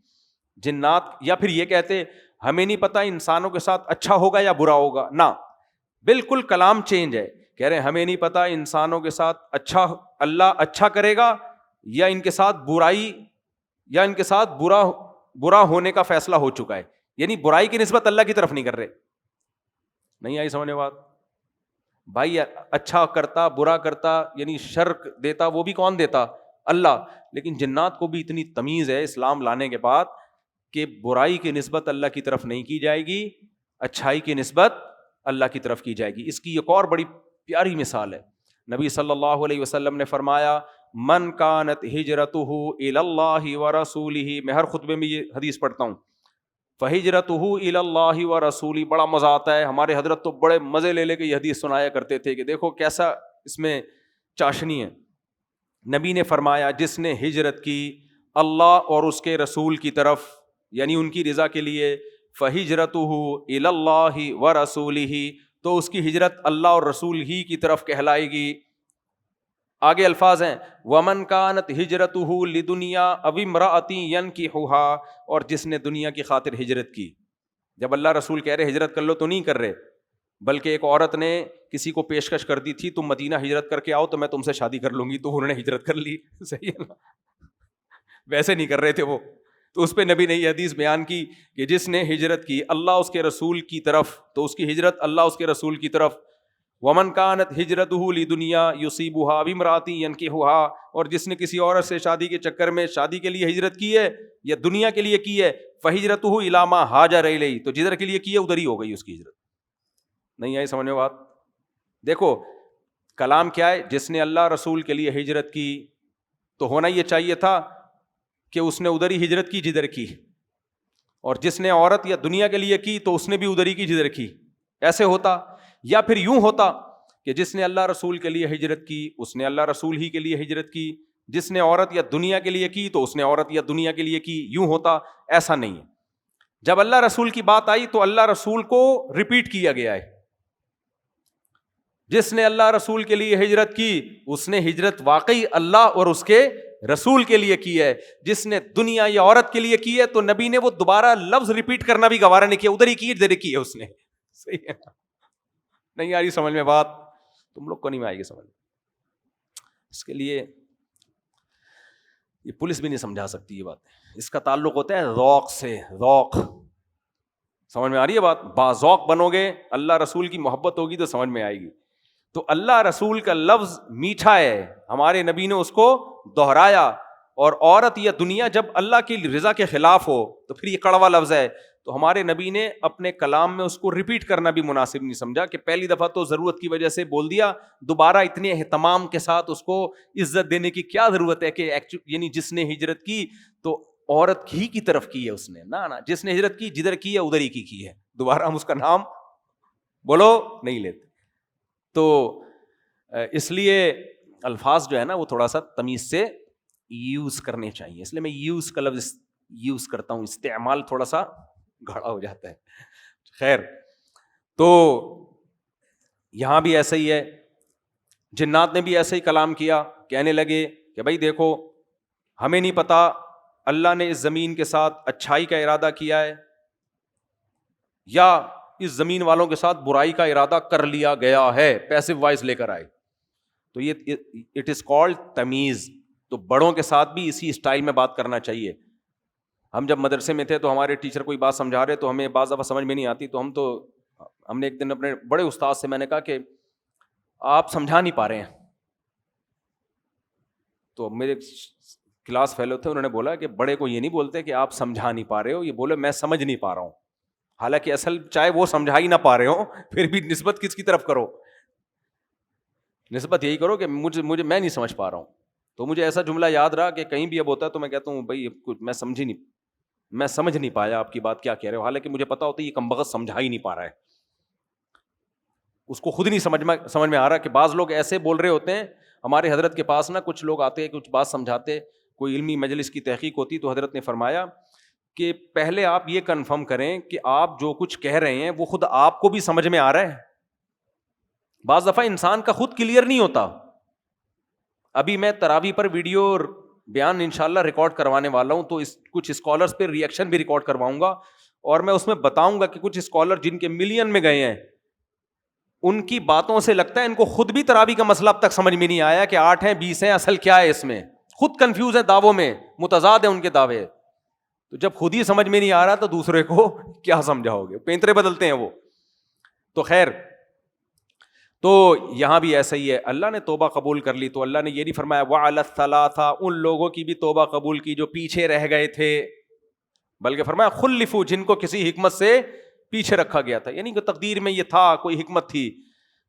جنات یا پھر یہ کہتے ہمیں نہیں پتا انسانوں کے ساتھ اچھا ہوگا یا برا ہوگا، نہ، بالکل کلام چینج ہے. کہہ رہے ہمیں نہیں پتا انسانوں کے ساتھ اچھا اللہ اچھا کرے گا یا ان کے ساتھ برائی یا ان کے ساتھ برا ہونے کا فیصلہ ہو چکا ہے. یعنی برائی کی نسبت اللہ کی طرف نہیں کر رہے. نہیں آئی سمجھ میں بات؟ بھائی اچھا کرتا برا کرتا یعنی شر دیتا وہ بھی کون دیتا؟ اللہ. لیکن جنات کو بھی اتنی تمیز ہے اسلام لانے کے بعد کہ برائی کی نسبت اللہ کی طرف نہیں کی جائے گی، اچھائی کی نسبت اللہ کی طرف کی جائے گی. اس کی ایک اور بڑی پیاری مثال ہے. نبی صلی اللہ علیہ وسلم نے فرمایا من کانت ہجرتہ الی اللہ ورسولہ، میں ہر خطبے میں یہ حدیث پڑھتا ہوں، فہجرتہ الی اللہ ورسولہ. بڑا مزہ آتا ہے، ہمارے حضرت تو بڑے مزے لے کے یہ حدیث سنایا کرتے تھے کہ دیکھو کیسا اس میں چاشنی ہے. نبی نے فرمایا جس نے ہجرت کی اللہ اور اس کے رسول کی طرف یعنی ان کی رضا کے لیے، فہجرتہ الی اللہ ورسولہ، تو اس کی ہجرت اللہ اور رسول ہی کی طرف کہلائے گی. آگے الفاظ ہیں ومن کانت ہجرتہ لدنیا او امرأۃ ینکحھا، اور جس نے دنیا کی خاطر ہجرت کی. جب اللہ رسول کہہ رہے ہجرت کر لو تو نہیں کر رہے، بلکہ ایک عورت نے کسی کو پیشکش کر دی تھی تم مدینہ ہجرت کر کے آؤ تو میں تم سے شادی کر لوں گی، تو انہوں نے ہجرت کر لی. صحیح ہے نا؟ ویسے نہیں کر رہے تھے وہ. تو اس پہ نبی نے یہ حدیث بیان کی کہ جس نے ہجرت کی اللہ اس کے رسول کی طرف تو اس کی ہجرت اللہ اس کے رسول کی طرف. ومن کانت ہجرتہ لدنیا یصیبھا او امرأۃ ینکحھا، اور جس نے کسی عورت سے شادی کے چکر میں شادی کے لیے ہجرت کی ہے یا دنیا کے لیے کی ہے، فہجرتہ الی ما ہاجر الیہ، تو جدھر کے لیے کی ہے ادھر ہی ہو گئی اس کی ہجرت. نہیں آئی سمجھ میں بات؟ دیکھو کلام کیا ہے، جس نے اللہ رسول کے لیے ہجرت کی تو ہونا یہ چاہیے تھا کہ اس نے ادھر ہی ہجرت کی جدھر کی، اور جس نے عورت یا دنیا کے لیے کی تو اس نے بھی ادھر ہی کی جدھر کی. ایسے ہوتا، یا پھر یوں ہوتا کہ جس نے اللہ رسول کے لیے ہجرت کی اس نے اللہ رسول ہی کے لیے ہجرت کی، جس نے عورت یا دنیا کے لیے کی تو اس نے عورت یا دنیا کے لیے کی. یوں ہوتا، ایسا نہیں ہے. جب اللہ رسول کی بات آئی تو اللہ رسول کو ریپیٹ کیا گیا ہے. جس نے اللہ رسول کے لیے ہجرت کی اس نے ہجرت واقعی اللہ اور اس کے رسول کے لیے کی ہے. جس نے دنیا یا عورت کے لیے کی ہے تو نبی نے وہ دوبارہ لفظ ریپیٹ کرنا بھی گوارا نہیں کیا، ادھر ہی کی ادھر ہی کی ہے اس نے. صحیح ہے؟ نہیں آ رہی سمجھ میں بات؟ تم لوگ کو نہیں آئے گی سمجھ. اس کے لیے یہ پولیس بھی نہیں سمجھا سکتی یہ بات. اس کا تعلق ہوتا ہے ذوق سے. ذوق سمجھ میں آ رہی ہے بات؟ باذوق بنو گے، اللہ رسول کی محبت ہوگی تو سمجھ میں آئے گی. تو اللہ رسول کا لفظ میٹھا ہے، ہمارے نبی نے اس کو دہرایا. اور عورت یا دنیا جب اللہ کی رضا کے خلاف ہو تو پھر یہ کڑوا لفظ ہے. تو ہمارے نبی نے اپنے کلام میں اس کو ریپیٹ کرنا بھی مناسب نہیں سمجھا کہ پہلی دفعہ تو ضرورت کی وجہ سے بول دیا، دوبارہ اتنے اہتمام کے ساتھ اس کو عزت دینے کی کیا ضرورت ہے کہ یعنی جس نے ہجرت کی تو عورت ہی کی طرف کی ہے اس نے. نہ جس نے ہجرت کی جدھر کی ہے ادھر ہی کی ہے. دوبارہ ہم اس کا نام بولو نہیں لیتے. تو اس لیے الفاظ جو ہے نا وہ تھوڑا سا تمیز سے یوز کرنے چاہیے. اس لیے میں یوز کا لفظ یوز کرتا ہوں، استعمال تھوڑا سا گھڑا ہو جاتا ہے. خیر، تو یہاں بھی ایسا ہی ہے. جنات نے بھی ایسا ہی کلام کیا، کہنے لگے کہ بھائی دیکھو ہمیں نہیں پتا اللہ نے اس زمین کے ساتھ اچھائی کا ارادہ کیا ہے یا اس زمین والوں کے ساتھ برائی کا ارادہ کر لیا گیا ہے. پیسو وائز لے کر آئے. تو یہ اٹ از کالڈ تمیز. تو بڑوں کے ساتھ بھی اسی اسٹائل میں بات کرنا چاہیے. ہم جب مدرسے میں تھے تو ہمارے ٹیچر کوئی بات سمجھا رہے تو ہمیں بعض دفعہ سمجھ میں نہیں آتی تو ہم نے ایک دن اپنے بڑے استاد سے میں نے کہا کہ آپ سمجھا نہیں پا رہے ہیں. تو میرے کلاس فیلو تھے، انہوں نے بولا کہ بڑے کو یہ نہیں بولتے کہ آپ سمجھا نہیں پا رہے ہو، یہ بولے میں سمجھ نہیں پا رہا ہوں. حالانکہ اصل چاہے وہ سمجھا ہی نہ پا رہے ہو پھر بھی نسبت کس کی طرف کرو؟ نسبت یہی کرو کہ مجھے میں نہیں سمجھ پا رہا ہوں. تو مجھے ایسا جملہ یاد رہا کہ کہیں بھی اب ہوتا ہے تو میں کہتا ہوں بھائی میں سمجھ نہیں پایا آپ کی بات کیا کہہ رہے ہو. حالانکہ مجھے پتا ہوتا ہے یہ کمبخت سمجھا ہی نہیں پا رہا ہے، اس کو خود نہیں سمجھ میں آ رہا کہ بعض لوگ ایسے بول رہے ہوتے ہیں. ہمارے حضرت کے پاس نا کچھ لوگ آتے ہیں، کچھ بات سمجھاتے کوئی علمی مجلس کی تحقیق ہوتی تو حضرت نے فرمایا کہ پہلے آپ یہ کنفرم کریں کہ آپ جو کچھ کہہ رہے ہیں وہ خود آپ کو بھی سمجھ میں آ رہا ہے. بعض دفعہ انسان کا خود کلیئر نہیں ہوتا. ابھی میں تراویح پر ویڈیو بیان انشاءاللہ ریکارڈ کروانے والا ہوں, تو کچھ اسکالرز پہ ریئیکشن بھی ریکارڈ کرواؤں گا, اور میں اس میں بتاؤں گا کہ کچھ اسکالر جن کے ملین میں گئے ہیں, ان کی باتوں سے لگتا ہے ان کو خود بھی تراویح کا مسئلہ اب تک سمجھ میں نہیں آیا کہ 8 ہیں 20 ہیں, اصل کیا ہے اس میں. خود کنفیوز ہے دعووں میں, متضاد ہیں ان کے دعوے. تو جب خود ہی سمجھ میں نہیں آ رہا تو دوسرے کو کیا سمجھاؤ گے؟ پینترے بدلتے ہیں وہ. تو خیر, تو یہاں بھی ایسا ہی ہے. اللہ نے توبہ قبول کر لی تو اللہ نے یہ نہیں فرمایا وَعَلَى الثَّلَاثَةِ, ان لوگوں کی بھی توبہ قبول کی جو پیچھے رہ گئے تھے, بلکہ فرمایا خُلِّفُوا, جن کو کسی حکمت سے پیچھے رکھا گیا تھا, یعنی کہ تقدیر میں یہ تھا, کوئی حکمت تھی.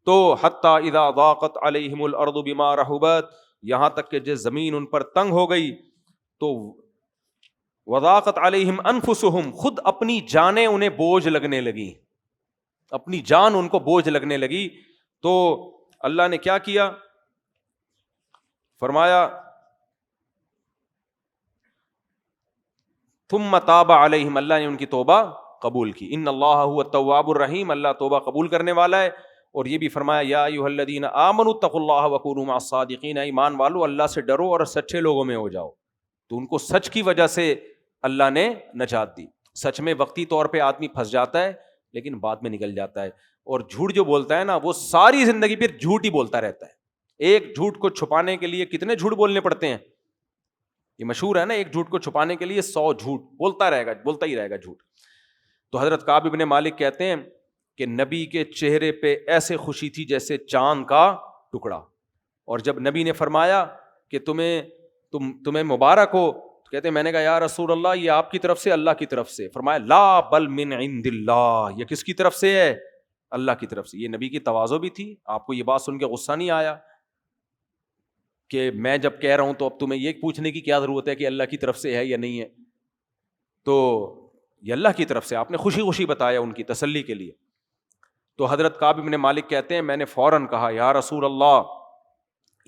تو حَتَّى إِذَا ضَاقَتْ عَلَيْهِمُ الْأَرْضُ بِمَا رَحُبَتْ, یہاں تک کہ جس زمین ان پر تنگ ہو گئی تو وَضَاقَتْ عَلَيْهِمْ أَنفُسُهُمْ, خود اپنی جانیں انہیں بوجھ لگنے لگی, اپنی جان ان کو بوجھ لگنے لگی. تو اللہ نے کیا کیا؟ فرمایا ثم تاب علیہم, اللہ نے ان کی توبہ قبول کی. ان اللہ هو التواب الرحیم, اللہ توبہ قبول کرنے والا ہے. اور یہ بھی فرمایا یا ایھا الذین آمنوا اتقوا اللہ وکونوا مع الصادقین, ایمان والو اللہ سے ڈرو اور سچے لوگوں میں ہو جاؤ. تو ان کو سچ کی وجہ سے اللہ نے نجات دی. سچ میں وقتی طور پہ آدمی پھنس جاتا ہے لیکن بعد میں نکل جاتا ہے, اور جھوٹ جو بولتا ہے نا وہ ساری زندگی پھر جھوٹ ہی بولتا رہتا ہے. ایک جھوٹ کو چھپانے کے لیے کتنے جھوٹ بولنے پڑتے ہیں, یہ مشہور ہے نا, ایک جھوٹ کو چھپانے کے لیے 100 جھوٹ بولتا رہے گا, بولتا ہی رہے گا جھوٹ. تو حضرت کعب ابن مالک کہتے ہیں کہ نبی کے چہرے پہ ایسے خوشی تھی جیسے چاند کا ٹکڑا, اور جب نبی نے فرمایا کہ تمہیں مبارک ہو, تو کہتے ہیں میں نے کہا یا رسول اللہ یہ آپ کی طرف سے اللہ کی طرف سے؟ فرمایا لا بل من عند اللہ, یہ کس کی طرف سے ہے؟ اللہ کی طرف سے. یہ نبی کی تواضع بھی تھی. آپ کو یہ بات سن کے غصہ نہیں آیا کہ میں جب کہہ رہا ہوں تو اب تمہیں یہ پوچھنے کی کیا ضرورت ہے کہ اللہ کی طرف سے ہے یا نہیں ہے؟ تو یہ اللہ کی طرف سے, آپ نے خوشی خوشی بتایا ان کی تسلی کے لیے. تو حضرت کعب بن مالک کہتے ہیں میں نے فوراً کہا یا رسول اللہ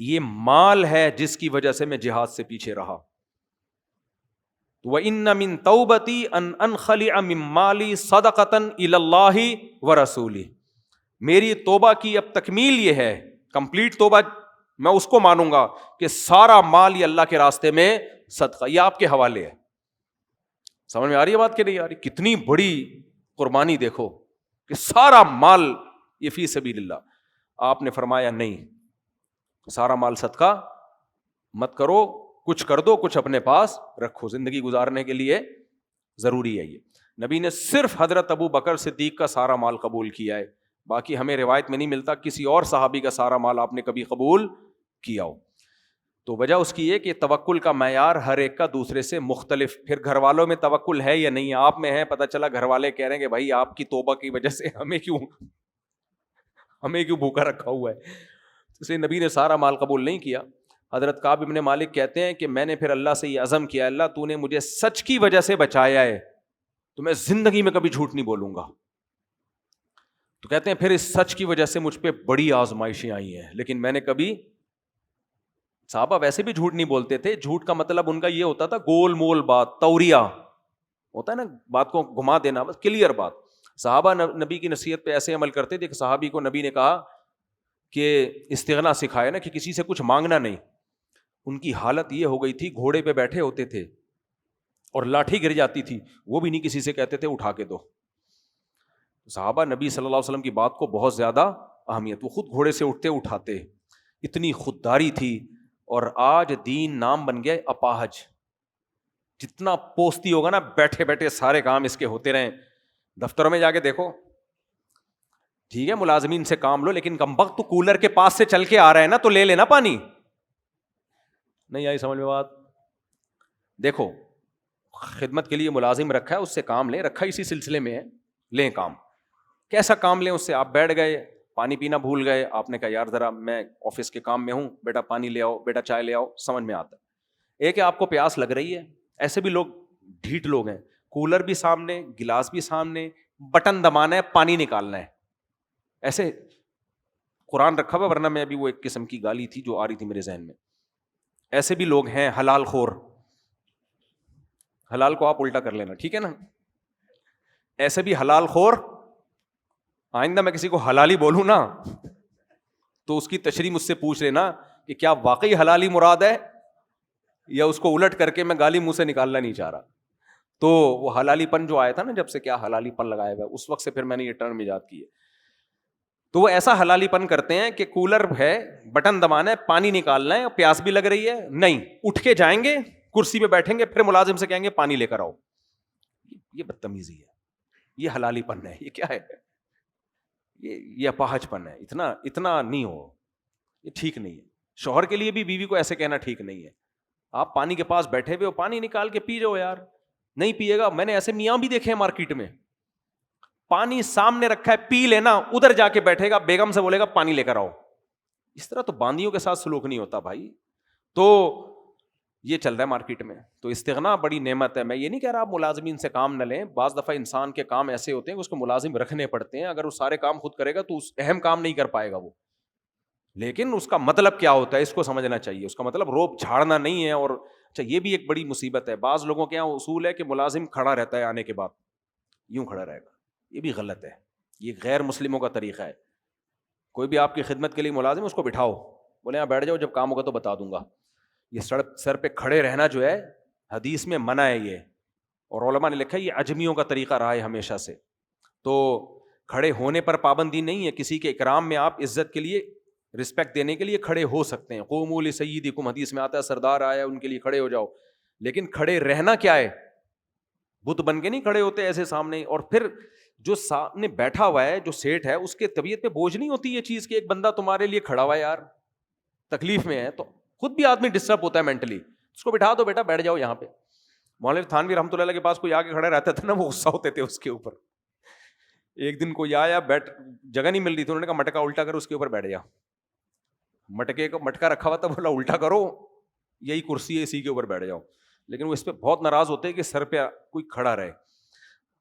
یہ مال ہے جس کی وجہ سے میں جہاد سے پیچھے رہا. وَإِنَّ مِن تَوْبَتِي أَنْ أَنْخَلِعَ مِن مَالِي صَدَقَةً إِلَى اللَّهِ وَرَسُولِهِ, میری توبہ کی اب تکمیل یہ ہے, کمپلیٹ توبہ میں اس کو مانوں گا کہ سارا مال یہ اللہ کے راستے میں صدقہ, یہ آپ کے حوالے ہے. سمجھ میں آ رہی ہے بات کہ نہیں آ رہی؟ کتنی بڑی قربانی دیکھو کہ سارا مال یہ فی سبیل اللہ. آپ نے فرمایا نہیں, سارا مال صدقہ مت کرو, کچھ کر دو, کچھ اپنے پاس رکھو, زندگی گزارنے کے لیے ضروری ہے یہ. نبی نے صرف حضرت ابو بکر صدیق کا سارا مال قبول کیا ہے, باقی ہمیں روایت میں نہیں ملتا کسی اور صحابی کا سارا مال آپ نے کبھی قبول کیا ہو. تو وجہ اس کی یہ کہ توکل کا معیار ہر ایک کا دوسرے سے مختلف. پھر گھر والوں میں توکل ہے یا نہیں, آپ میں ہے, پتہ چلا گھر والے کہہ رہے ہیں کہ بھائی آپ کی توبہ کی وجہ سے ہمیں کیوں بھوکا رکھا ہوا ہے. اس لیے نبی نے سارا مال قبول نہیں کیا. حضرت کعب ابن مالک کہتے ہیں کہ میں نے پھر اللہ سے یہ عزم کیا, اللہ تو نے مجھے سچ کی وجہ سے بچایا ہے تو میں زندگی میں کبھی جھوٹ نہیں بولوں گا. تو کہتے ہیں پھر اس سچ کی وجہ سے مجھ پہ بڑی آزمائشیں آئی ہیں, لیکن میں نے کبھی, صحابہ ویسے بھی جھوٹ نہیں بولتے تھے, جھوٹ کا مطلب ان کا یہ ہوتا تھا گول مول بات, توریہ ہوتا ہے نا, بات کو گھما دینا, بس کلیئر بات. صحابہ نبی کی نصیحت پہ ایسے عمل کرتے تھے کہ صحابی کو نبی نے کہا کہ استغنا سکھائے نا, کہ کسی سے کچھ مانگنا نہیں. ان کی حالت یہ ہو گئی تھی, گھوڑے پہ بیٹھے ہوتے تھے اور لاٹھی گر جاتی تھی, وہ بھی نہیں کسی سے کہتے تھے اٹھا کے دو. صحابہ نبی صلی اللہ علیہ وسلم کی بات کو بہت زیادہ اہمیت, وہ خود گھوڑے سے اٹھتے اٹھاتے, اتنی خودداری تھی. اور آج دین نام بن گیا اپاہج, جتنا پوستی ہوگا نا بیٹھے بیٹھے سارے کام اس کے ہوتے رہیں. دفتروں میں جا کے دیکھو, ٹھیک ہے ملازمین سے کام لو, لیکن کم وقت تو کولر کے پاس سے چل کے آ رہا ہے نا, تو لے لینا پانی. نہیں آئی سمجھ میں بات؟ دیکھو خدمت کے لیے ملازم رکھا ہے, اس سے کام لیں, رکھا اسی سلسلے میں ہے, لیں کام. کیسا کام لیں اس سے؟ آپ بیٹھ گئے, پانی پینا بھول گئے, آپ نے کہا یار ذرا میں آفس کے کام میں ہوں, بیٹا پانی لے آؤ, بیٹا چائے لے آؤ, سمجھ میں آتا ہے. ایک ہے آپ کو پیاس لگ رہی ہے, ایسے بھی لوگ ڈھیٹ لوگ ہیں, کولر بھی سامنے, گلاس بھی سامنے, بٹن دبانا ہے, پانی نکالنا ہے, ایسے قرآن رکھا ہوا. ورنہ میں ابھی وہ ایک قسم کی گالی تھی جو آ رہی تھی میرے ذہن میں. ایسے بھی لوگ ہیں حلال خور, حلال کو آپ الٹا کر لینا, ٹھیک ہے نا. ایسے بھی حلال خور, آئندہ میں کسی کو حلالی بولوں نا تو اس کی تشریح مجھ سے پوچھ لینا کہ کیا واقعی حلالی مراد ہے یا اس کو الٹ کر کے میں گالی منہ سے نکالنا نہیں چاہ رہا. تو وہ حلالی پن جو آیا تھا نا, جب سے کیا حلالی پن لگایا ہوا ہے, اس وقت سے پھر میں نے یہ ٹرم ایجاد کی ہے. تو وہ ایسا حلالی پن کرتے ہیں کہ کولر ہے, بٹن دبانا ہے, پانی نکالنا ہے, پیاس بھی لگ رہی ہے, نہیں, اٹھ کے جائیں گے, کرسی پہ بیٹھیں گے, پھر ملازم سے کہیں گے پانی لے کر آؤ. یہ بدتمیزی ہے, یہ حلالی پن ہے, یہ کیا ہے, یہ اپاہج پن ہے. اتنا نہیں ہو, یہ ٹھیک نہیں ہے. شوہر کے لیے بھی بیوی کو ایسے کہنا ٹھیک نہیں ہے. آپ پانی کے پاس بیٹھے ہوئے ہو, پانی نکال کے پی جاؤ یار. نہیں پیے گا, میں نے ایسے میاں بھی دیکھے ہیں مارکیٹ میں, پانی سامنے رکھا ہے, پی لینا, ادھر جا کے بیٹھے گا, بیگم سے بولے گا پانی لے کر آؤ. اس طرح تو باندیوں کے ساتھ سلوک نہیں ہوتا بھائی. تو یہ چل رہا ہے مارکیٹ میں. تو استغنا بڑی نعمت ہے. میں یہ نہیں کہہ رہا آپ ملازمین سے کام نہ لیں, بعض دفعہ انسان کے کام ایسے ہوتے ہیں کہ اس کو ملازم رکھنے پڑتے ہیں. اگر وہ سارے کام خود کرے گا تو اس اہم کام نہیں کر پائے گا وہ. لیکن اس کا مطلب کیا ہوتا ہے اس کو سمجھنا چاہیے. اس کا مطلب روپ جھاڑنا نہیں ہے. اور اچھا, یہ بھی ایک بڑی مصیبت ہے. بعض لوگوں کے یہاں اصول ہے کہ ملازم کھڑا رہتا ہے, آنے کے بعد یوں کھڑا رہے گا. یہ بھی غلط ہے, یہ غیر مسلموں کا طریقہ ہے. کوئی بھی آپ کی خدمت کے لیے ملازم, اس کو بٹھاؤ, بولے یہاں بیٹھ جاؤ, جب کام ہوگا تو بتا دوں گا. یہ سر پہ کھڑے رہنا جو ہے حدیث میں منع ہے یہ, اور علماء نے لکھا ہے یہ عجمیوں کا طریقہ رہا ہے ہمیشہ سے. تو کھڑے ہونے پر پابندی نہیں ہے, کسی کے اکرام میں آپ عزت کے لیے, رسپیکٹ دینے کے لیے کھڑے ہو سکتے ہیں. قوموا لسیدکم, حدیث میں آتا ہے سردار آیا ان کے لیے کھڑے ہو جاؤ. لیکن کھڑے رہنا کیا ہے, بت بن کے نہیں کھڑے ہوتے ایسے سامنے. اور پھر جو سامنے بیٹھا ہوا ہے, جو سیٹ ہے, اس کے طبیعت پہ بوجھ نہیں ہوتی یہ چیز کہ ایک بندہ تمہارے لیے کھڑا ہوا ہے یار, تکلیف میں ہے, تو خود بھی آدمی ڈسٹرب ہوتا ہے مینٹلی. اس کو بٹھا دو, بیٹا بیٹھ جاؤ یہاں پہ. مولانا تھانوی رحمۃ اللہ کے پاس کوئی آ کے کھڑا رہتا تھا نا, وہ غصہ ہوتے تھے اس کے اوپر. ایک دن کوئی آیا, جگہ نہیں مل رہی تھی, انہوں نے کہا مٹکا الٹا کر اس کے اوپر بیٹھ جا. مٹکے کا مٹکا رکھا ہوا تھا, بولا الٹا کرو, یہی کرسی ہے اسی کے اوپر بیٹھ جاؤ. لیکن وہ اس پہ بہت ناراض ہوتے ہیں کہ سر پہ کوئی کھڑا رہے.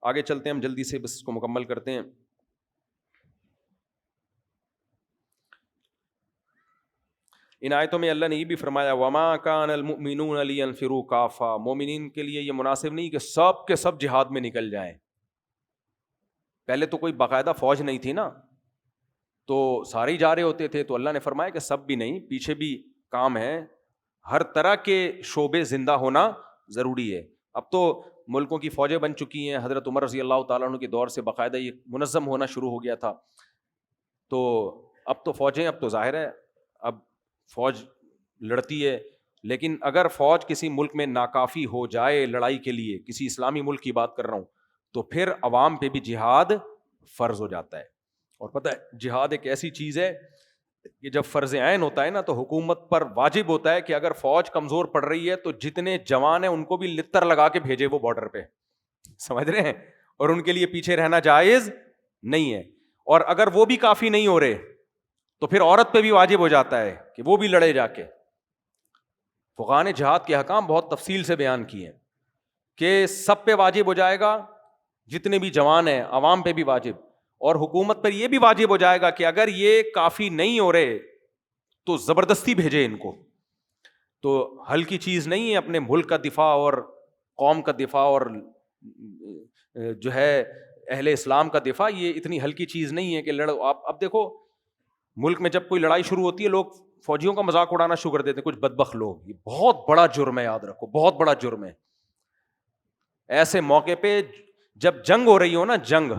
آگے چلتے ہیں ہم جلدی سے, بس اس کو مکمل کرتے ہیں. ان آیتوں میں اللہ نے یہ بھی فرمایا وما کان المؤمنون لینفروا کافہ, مومنین کے لیے یہ مناسب نہیں کہ سب کے سب جہاد میں نکل جائیں. پہلے تو کوئی باقاعدہ فوج نہیں تھی نا, تو سارے ہی جا رہے ہوتے تھے. تو اللہ نے فرمایا کہ سب بھی نہیں, پیچھے بھی کام ہے, ہر طرح کے شعبے زندہ ہونا ضروری ہے. اب تو ملکوں کی فوجیں بن چکی ہیں. حضرت عمر رضی اللہ تعالیٰ عنہ کے دور سے باقاعدہ یہ منظم ہونا شروع ہو گیا تھا. تو اب تو فوجیں, اب تو ظاہر ہے اب فوج لڑتی ہے. لیکن اگر فوج کسی ملک میں ناکافی ہو جائے لڑائی کے لیے, کسی اسلامی ملک کی بات کر رہا ہوں, تو پھر عوام پہ بھی جہاد فرض ہو جاتا ہے. اور پتہ ہے جہاد ایک ایسی چیز ہے کہ جب فرض عین ہوتا ہے نا, تو حکومت پر واجب ہوتا ہے کہ اگر فوج کمزور پڑ رہی ہے تو جتنے جوان ہیں ان کو بھی لتر لگا کے بھیجے وہ بارڈر پہ, سمجھ رہے ہیں, اور ان کے لیے پیچھے رہنا جائز نہیں ہے. اور اگر وہ بھی کافی نہیں ہو رہے تو پھر عورت پہ بھی واجب ہو جاتا ہے کہ وہ بھی لڑے جا کے. فقہاء نے جہاد کے احکام بہت تفصیل سے بیان کیے ہیں کہ سب پہ واجب ہو جائے گا, جتنے بھی جوان ہیں, عوام پہ بھی واجب, اور حکومت پر یہ بھی واجب ہو جائے گا کہ اگر یہ کافی نہیں ہو رہے تو زبردستی بھیجے ان کو. تو ہلکی چیز نہیں ہے اپنے ملک کا دفاع اور قوم کا دفاع اور جو ہے اہل اسلام کا دفاع, یہ اتنی ہلکی چیز نہیں ہے کہ لڑو. اب دیکھو ملک میں جب کوئی لڑائی شروع ہوتی ہے, لوگ فوجیوں کا مذاق اڑانا شروع کر دیتے ہیں, کچھ بدبخت لوگ. یہ بہت بڑا جرم ہے, یاد رکھو, بہت بڑا جرم ہے. ایسے موقع پہ جب جنگ ہو رہی ہو نا, جنگ,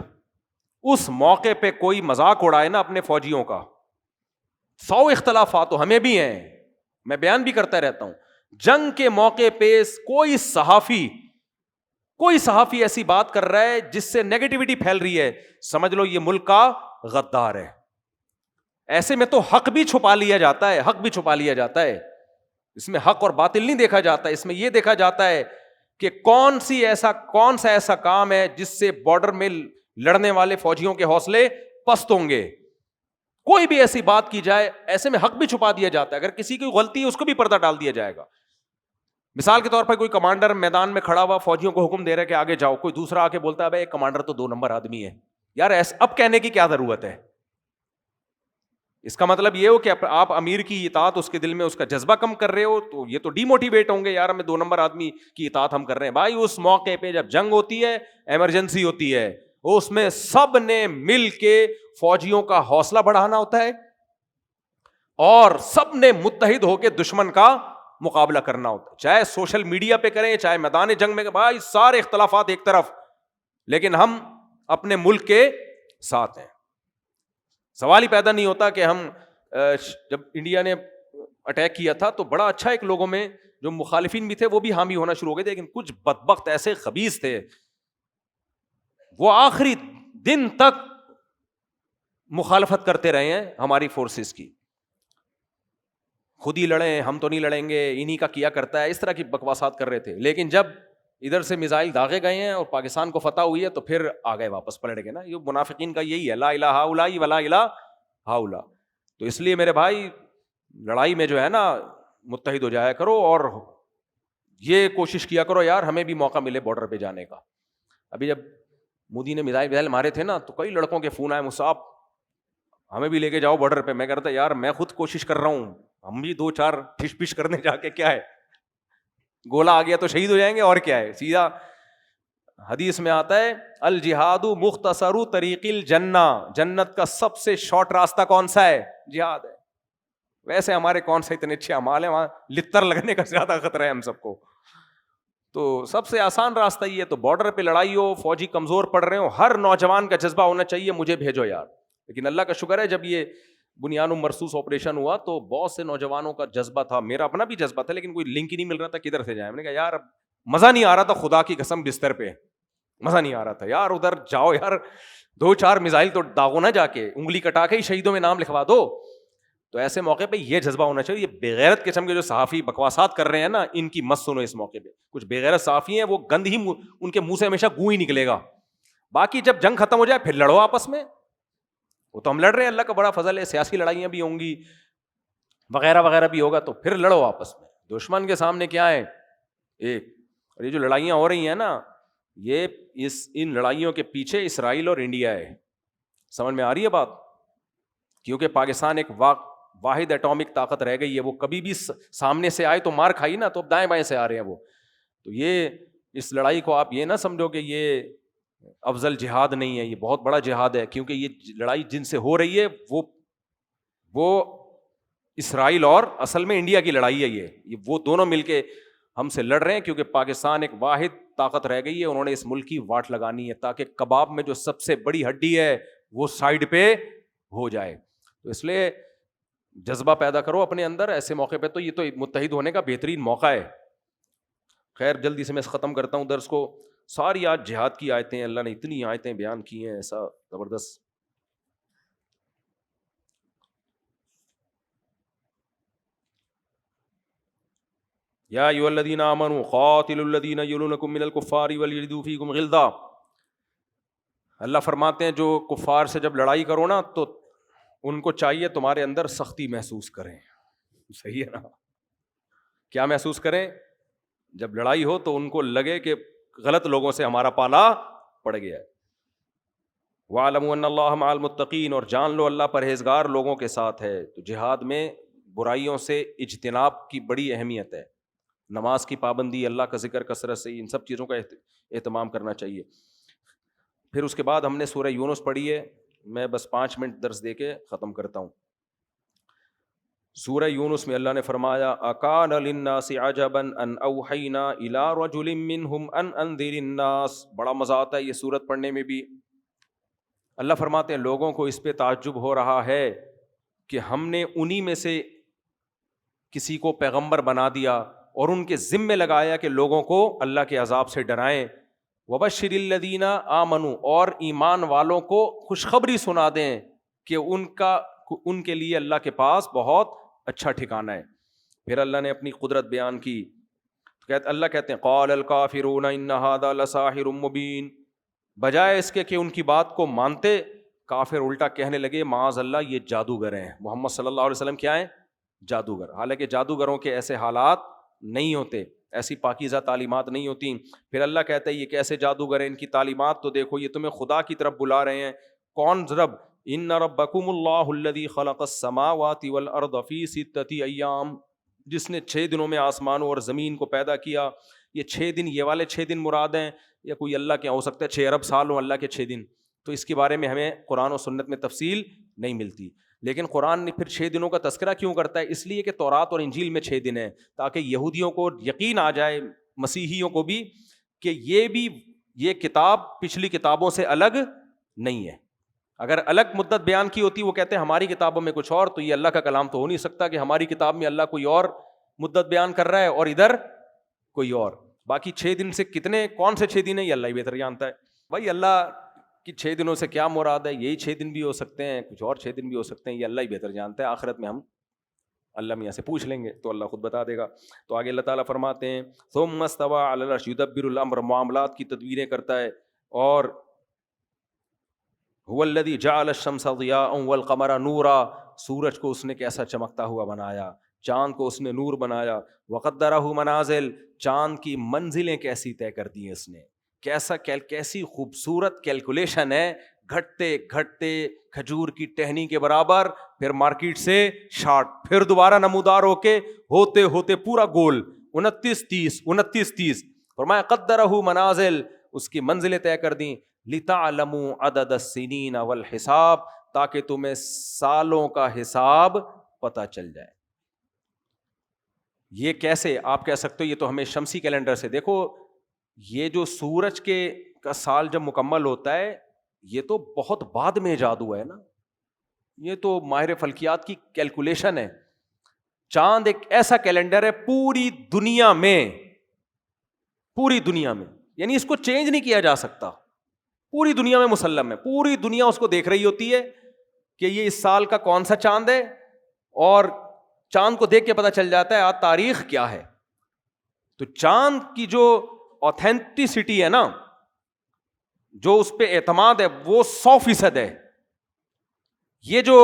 اس موقع پہ کوئی مذاق اڑائے نا اپنے فوجیوں کا, 100 اختلافات تو ہمیں بھی ہیں, میں بیان بھی کرتا رہتا ہوں. جنگ کے موقع پہ کوئی صحافی ایسی بات کر رہا ہے جس سے نیگیٹیوٹی پھیل رہی ہے, سمجھ لو یہ ملک کا غدار ہے. ایسے میں تو حق بھی چھپا لیا جاتا ہے, حق بھی چھپا لیا جاتا ہے. اس میں حق اور باطل نہیں دیکھا جاتا, اس میں یہ دیکھا جاتا ہے کہ کون سا ایسا کام ہے جس سے بارڈر میں لڑنے والے فوجیوں کے حوصلے پست ہوں گے. کوئی بھی ایسی بات کی جائے, ایسے میں حق بھی چھپا دیا جاتا ہے. اگر کسی کی غلطی ہے اس کو بھی پردہ ڈال دیا جائے گا. مثال کے طور پر کوئی کمانڈر میدان میں کھڑا ہوا فوجیوں کو حکم دے رہا ہے کہ آگے جاؤ, کوئی دوسرا آ کے بولتا ہے بھائی ایک کمانڈر تو 2 نمبر آدمی ہے. یار اب کہنے کی کیا ضرورت ہے, اس کا مطلب یہ ہو کہ آپ امیر کی اطاعت اس کے دل میں اس کا جذبہ کم کر رہے ہو تو یہ تو ڈی موٹیویٹ ہوں گے، یار ہمیں 2 نمبر آدمی کی اطاعت ہم کر رہے ہیں. بھائی اس موقع پہ جب جنگ ہوتی ہے، ایمرجنسی ہوتی ہے، اس میں سب نے مل کے فوجیوں کا حوصلہ بڑھانا ہوتا ہے اور سب نے متحد ہو کے دشمن کا مقابلہ کرنا ہوتا ہے. چاہے سوشل میڈیا پہ کریں، چاہے میدان جنگ میں، بھائی سارے اختلافات ایک طرف، لیکن ہم اپنے ملک کے ساتھ ہیں. سوال ہی پیدا نہیں ہوتا کہ ہم جب انڈیا نے اٹیک کیا تھا تو بڑا اچھا ایک لوگوں میں جو مخالفین بھی تھے وہ بھی حامی ہونا شروع ہو گئے تھے، لیکن کچھ بدبخت ایسے خبیث تھے وہ آخری دن تک مخالفت کرتے رہے ہیں ہماری فورسز کی. خود ہی لڑیں، ہم تو نہیں لڑیں گے، انہی کا کیا کرتا ہے، اس طرح کی بکواسات کر رہے تھے. لیکن جب ادھر سے میزائل داغے گئے ہیں اور پاکستان کو فتح ہوئی ہے تو پھر آ گئے واپس پلٹ گئے نا. یہ منافقین کا یہی ہے، لا الہ ہؤلاء ولا الہ ہؤلاء. تو اس لیے میرے بھائی لڑائی میں جو ہے نا متحد ہو جایا کرو اور یہ کوشش کیا کرو یار ہمیں بھی موقع ملے بارڈر پہ جانے کا. ابھی جب مودی نے میزائل مارے تھے نا تو کئی لڑکوں کے فون آئے، مصعب ہمیں بھی لے کے جاؤ بارڈر پہ. میں کہتا یار میں خود کوشش کر رہا ہوں، ہم بھی 2-4 ٹھش پش کرنے جا کے کیا ہے، گولا آ گیا تو شہید ہو جائیں گے اور کیا ہے. سیدھا حدیث میں آتا ہے الجہاد مختصر طریق الجنہ، جنت کا سب سے شارٹ راستہ کون سا ہے؟ جہاد ہے. ویسے ہمارے کون سے اتنے اچھے اعمال ہیں، وہاں لتر لگنے کا زیادہ خطرہ ہے ہم سب کو. تو سب سے آسان راستہ یہ ہے. تو بارڈر پہ لڑائی ہو، فوجی کمزور پڑ رہے ہو، ہر نوجوان کا جذبہ ہونا چاہیے مجھے بھیجو یار. لیکن اللہ کا شکر ہے جب یہ بنیان مرصوص آپریشن ہوا تو بہت سے نوجوانوں کا جذبہ تھا، میرا اپنا بھی جذبہ تھا، لیکن کوئی لنک ہی نہیں مل رہا تھا کدھر سے جائیں. میں نے کہا یار مزہ نہیں آ رہا تھا، خدا کی قسم بستر پہ مزہ نہیں آ رہا تھا یار. ادھر جاؤ یار 2-4 میزائل تو داغو نہ جا کے، انگلی کٹا کے ہی شہیدوں میں نام لکھوا دو. تو ایسے موقع پہ یہ جذبہ ہونا چاہیے. یہ بےغیرت قسم کے جو صحافی بکواسات کر رہے ہیں نا، ان کی مت سنو. اس موقع پہ کچھ بےغیرت صحافی ہیں، وہ گند ہی ان کے منہ سے ہمیشہ گوں ہی نکلے گا. باقی جب جنگ ختم ہو جائے پھر لڑو آپس میں. وہ تو ہم لڑ رہے ہیں، اللہ کا بڑا فضل ہے، سیاسی لڑائیاں بھی ہوں گی وغیرہ وغیرہ بھی ہوگا، تو پھر لڑو آپس میں. دشمن کے سامنے کیا ہے ایک. اور یہ جو لڑائیاں ہو رہی ہیں نا، یہ ان لڑائیوں کے پیچھے اسرائیل اور انڈیا ہے. سمجھ میں آ رہی ہے بات؟ کیونکہ پاکستان ایک واحد ایٹامک طاقت رہ گئی ہے، وہ کبھی بھی سامنے سے آئے تو مار کھائی نا، تو اب دائیں بائیں سے آ رہے ہیں وہ. تو یہ اس لڑائی کو آپ یہ نہ سمجھو کہ یہ افضل جہاد نہیں ہے، یہ بہت بڑا جہاد ہے. کیونکہ یہ لڑائی جن سے ہو رہی ہے وہ اسرائیل اور اصل میں انڈیا کی لڑائی ہے. یہ وہ دونوں مل کے ہم سے لڑ رہے ہیں، کیونکہ پاکستان ایک واحد طاقت رہ گئی ہے. انہوں نے اس ملک کی واٹ لگانی ہے تاکہ کباب میں جو سب سے بڑی ہڈی ہے وہ سائڈ پہ ہو جائے. تو اس لیے جذبہ پیدا کرو اپنے اندر. ایسے موقع پہ تو یہ تو متحد ہونے کا بہترین موقع ہے. خیر جلدی سے میں ختم کرتا ہوں درس کو. ساری آج جہاد کی آیتیں، اللہ نے اتنی آیتیں بیان کی ہیں ایسا زبردست. یا ایھا الذین آمنوا قاتلوا الذین یلونکم من الکفار ولیجدوا فیکم غلظہ. اللہ فرماتے ہیں جو کفار سے جب لڑائی کرو نا تو ان کو چاہیے تمہارے اندر سختی محسوس کریں. صحیح ہے نا؟ کیا محسوس کریں؟ جب لڑائی ہو تو ان کو لگے کہ غلط لوگوں سے ہمارا پالا پڑ گیا ہے. وَاعْلَمُوا أَنَّ اللَّهَ مَعَ الْمُتَّقِينَ، اور جان لو اللہ پرہیزگار لوگوں کے ساتھ ہے. تو جہاد میں برائیوں سے اجتناب کی بڑی اہمیت ہے. نماز کی پابندی، اللہ کا ذکر کثرت سے، ان سب چیزوں کا اہتمام کرنا چاہیے. پھر اس کے بعد ہم نے سورہ یونس پڑھی ہے. میں بس 5 منٹ درس دے کے ختم کرتا ہوں. سورہ یونس میں اللہ نے فرمایا اکان للناس عجبا ان اوحینا الی رجل منہم ان انذر الناس. بڑا مزہ آتا ہے یہ سورت پڑھنے میں بھی. اللہ فرماتے ہیں لوگوں کو اس پہ تعجب ہو رہا ہے کہ ہم نے انہی میں سے کسی کو پیغمبر بنا دیا اور ان کے ذمے لگایا کہ لوگوں کو اللہ کے عذاب سے ڈرائیں. وبشر الذین آمنوا، اور ایمان والوں کو خوشخبری سنا دیں کہ ان کے لیے اللہ کے پاس بہت اچھا ٹھکانہ ہے. پھر اللہ نے اپنی قدرت بیان کی. اللہ کہتے ہیں قال الکافرون ان ھذا لساحر مبین. بجائے اس کے کہ ان کی بات کو مانتے، کافر الٹا کہنے لگے معاذ اللہ یہ جادوگر ہیں. محمد صلی اللہ علیہ وسلم کیا ہیں؟ جادوگر. حالانکہ جادوگروں کے ایسے حالات نہیں ہوتے، ایسی پاکیزہ تعلیمات نہیں ہوتی. پھر اللہ کہتا ہے یہ کیسے جادوگر ہیں، ان کی تعلیمات تو دیکھو، یہ تمہیں خدا کی طرف بلا رہے ہیں. کون رب؟ ان ربکم اللہ الذی خلق السماوات والارض فی ستۃ ایام، جس نے 6 دنوں میں آسمانوں اور زمین کو پیدا کیا. یہ 6 دن، یہ والے 6 دن مراد ہیں یا کوئی اللہ کے ہو سکتا ہے 6 ارب سال ہوں اللہ کے 6 دن؟ تو اس کے بارے میں ہمیں قرآن و سنت میں تفصیل نہیں ملتی. لیکن قرآن نے پھر 6 دنوں کا تذکرہ کیوں کرتا ہے؟ اس لیے کہ تورات اور انجیل میں 6 دن ہیں، تاکہ یہودیوں کو یقین آ جائے، مسیحیوں کو بھی، کہ یہ کتاب پچھلی کتابوں سے الگ نہیں ہے. اگر الگ مدت بیان کی ہوتی، وہ کہتے ہیں ہماری کتابوں میں کچھ اور، تو یہ اللہ کا کلام تو ہو نہیں سکتا کہ ہماری کتاب میں اللہ کوئی اور مدت بیان کر رہا ہے اور ادھر کوئی اور. باقی 6 دن سے کون سے 6 دن ہیں یہ اللہ ہی بہتر جانتا ہے. بھائی اللہ کی 6 دنوں سے کیا مراد ہے؟ یہی 6 دن بھی ہو سکتے ہیں، کچھ اور 6 دن بھی ہو سکتے ہیں، یہ اللہ ہی بہتر جانتا ہے. آخرت میں ہم اللہ میاں سے پوچھ لیں گے تو اللہ خود بتا دے گا. تو آگے اللہ تعالیٰ فرماتے ہیں ثم استوى علی العرش یدبر الامر، معاملات کی تدبیریں کرتا ہے. اور هو الذی جعل الشمس ضیاء والقمر نورا، سورج کو اس نے کیسا چمکتا ہوا بنایا، چاند کو اس نے نور بنایا. وقدرہ منازل، چاند کی منزلیں کیسی طے کر دی ہیں اس نے، کیسی خوبصورت کیلکولیشن ہے. گھٹتے گھٹتے کھجور کی ٹہنی کے برابر، پھر مارکیٹ سے شارٹ، پھر دوبارہ نمودار ہو کے ہوتے ہوتے پورا گول 29-30. فرمایا قدرہ منازل، اس کی منزلیں طے کر دیں. لتعلموا عدد السنین والحساب، تاکہ تمہیں سالوں کا حساب پتہ چل جائے. یہ کیسے؟ آپ کہہ سکتے ہو یہ تو ہمیں شمسی کیلنڈر سے. دیکھو یہ جو سورج کا سال جب مکمل ہوتا ہے، یہ تو بہت بعد میں ایجاد ہوا ہے نا، یہ تو ماہر فلکیات کی کیلکولیشن ہے. چاند ایک ایسا کیلنڈر ہے پوری دنیا میں، یعنی اس کو چینج نہیں کیا جا سکتا. پوری دنیا میں مسلم ہے، پوری دنیا اس کو دیکھ رہی ہوتی ہے کہ یہ اس سال کا کون سا چاند ہے، اور چاند کو دیکھ کے پتہ چل جاتا ہے آج تاریخ کیا ہے. تو چاند کی جو اوتھینٹسٹی ہے نا، جو اس پہ اعتماد ہے، وہ 100% ہے. یہ جو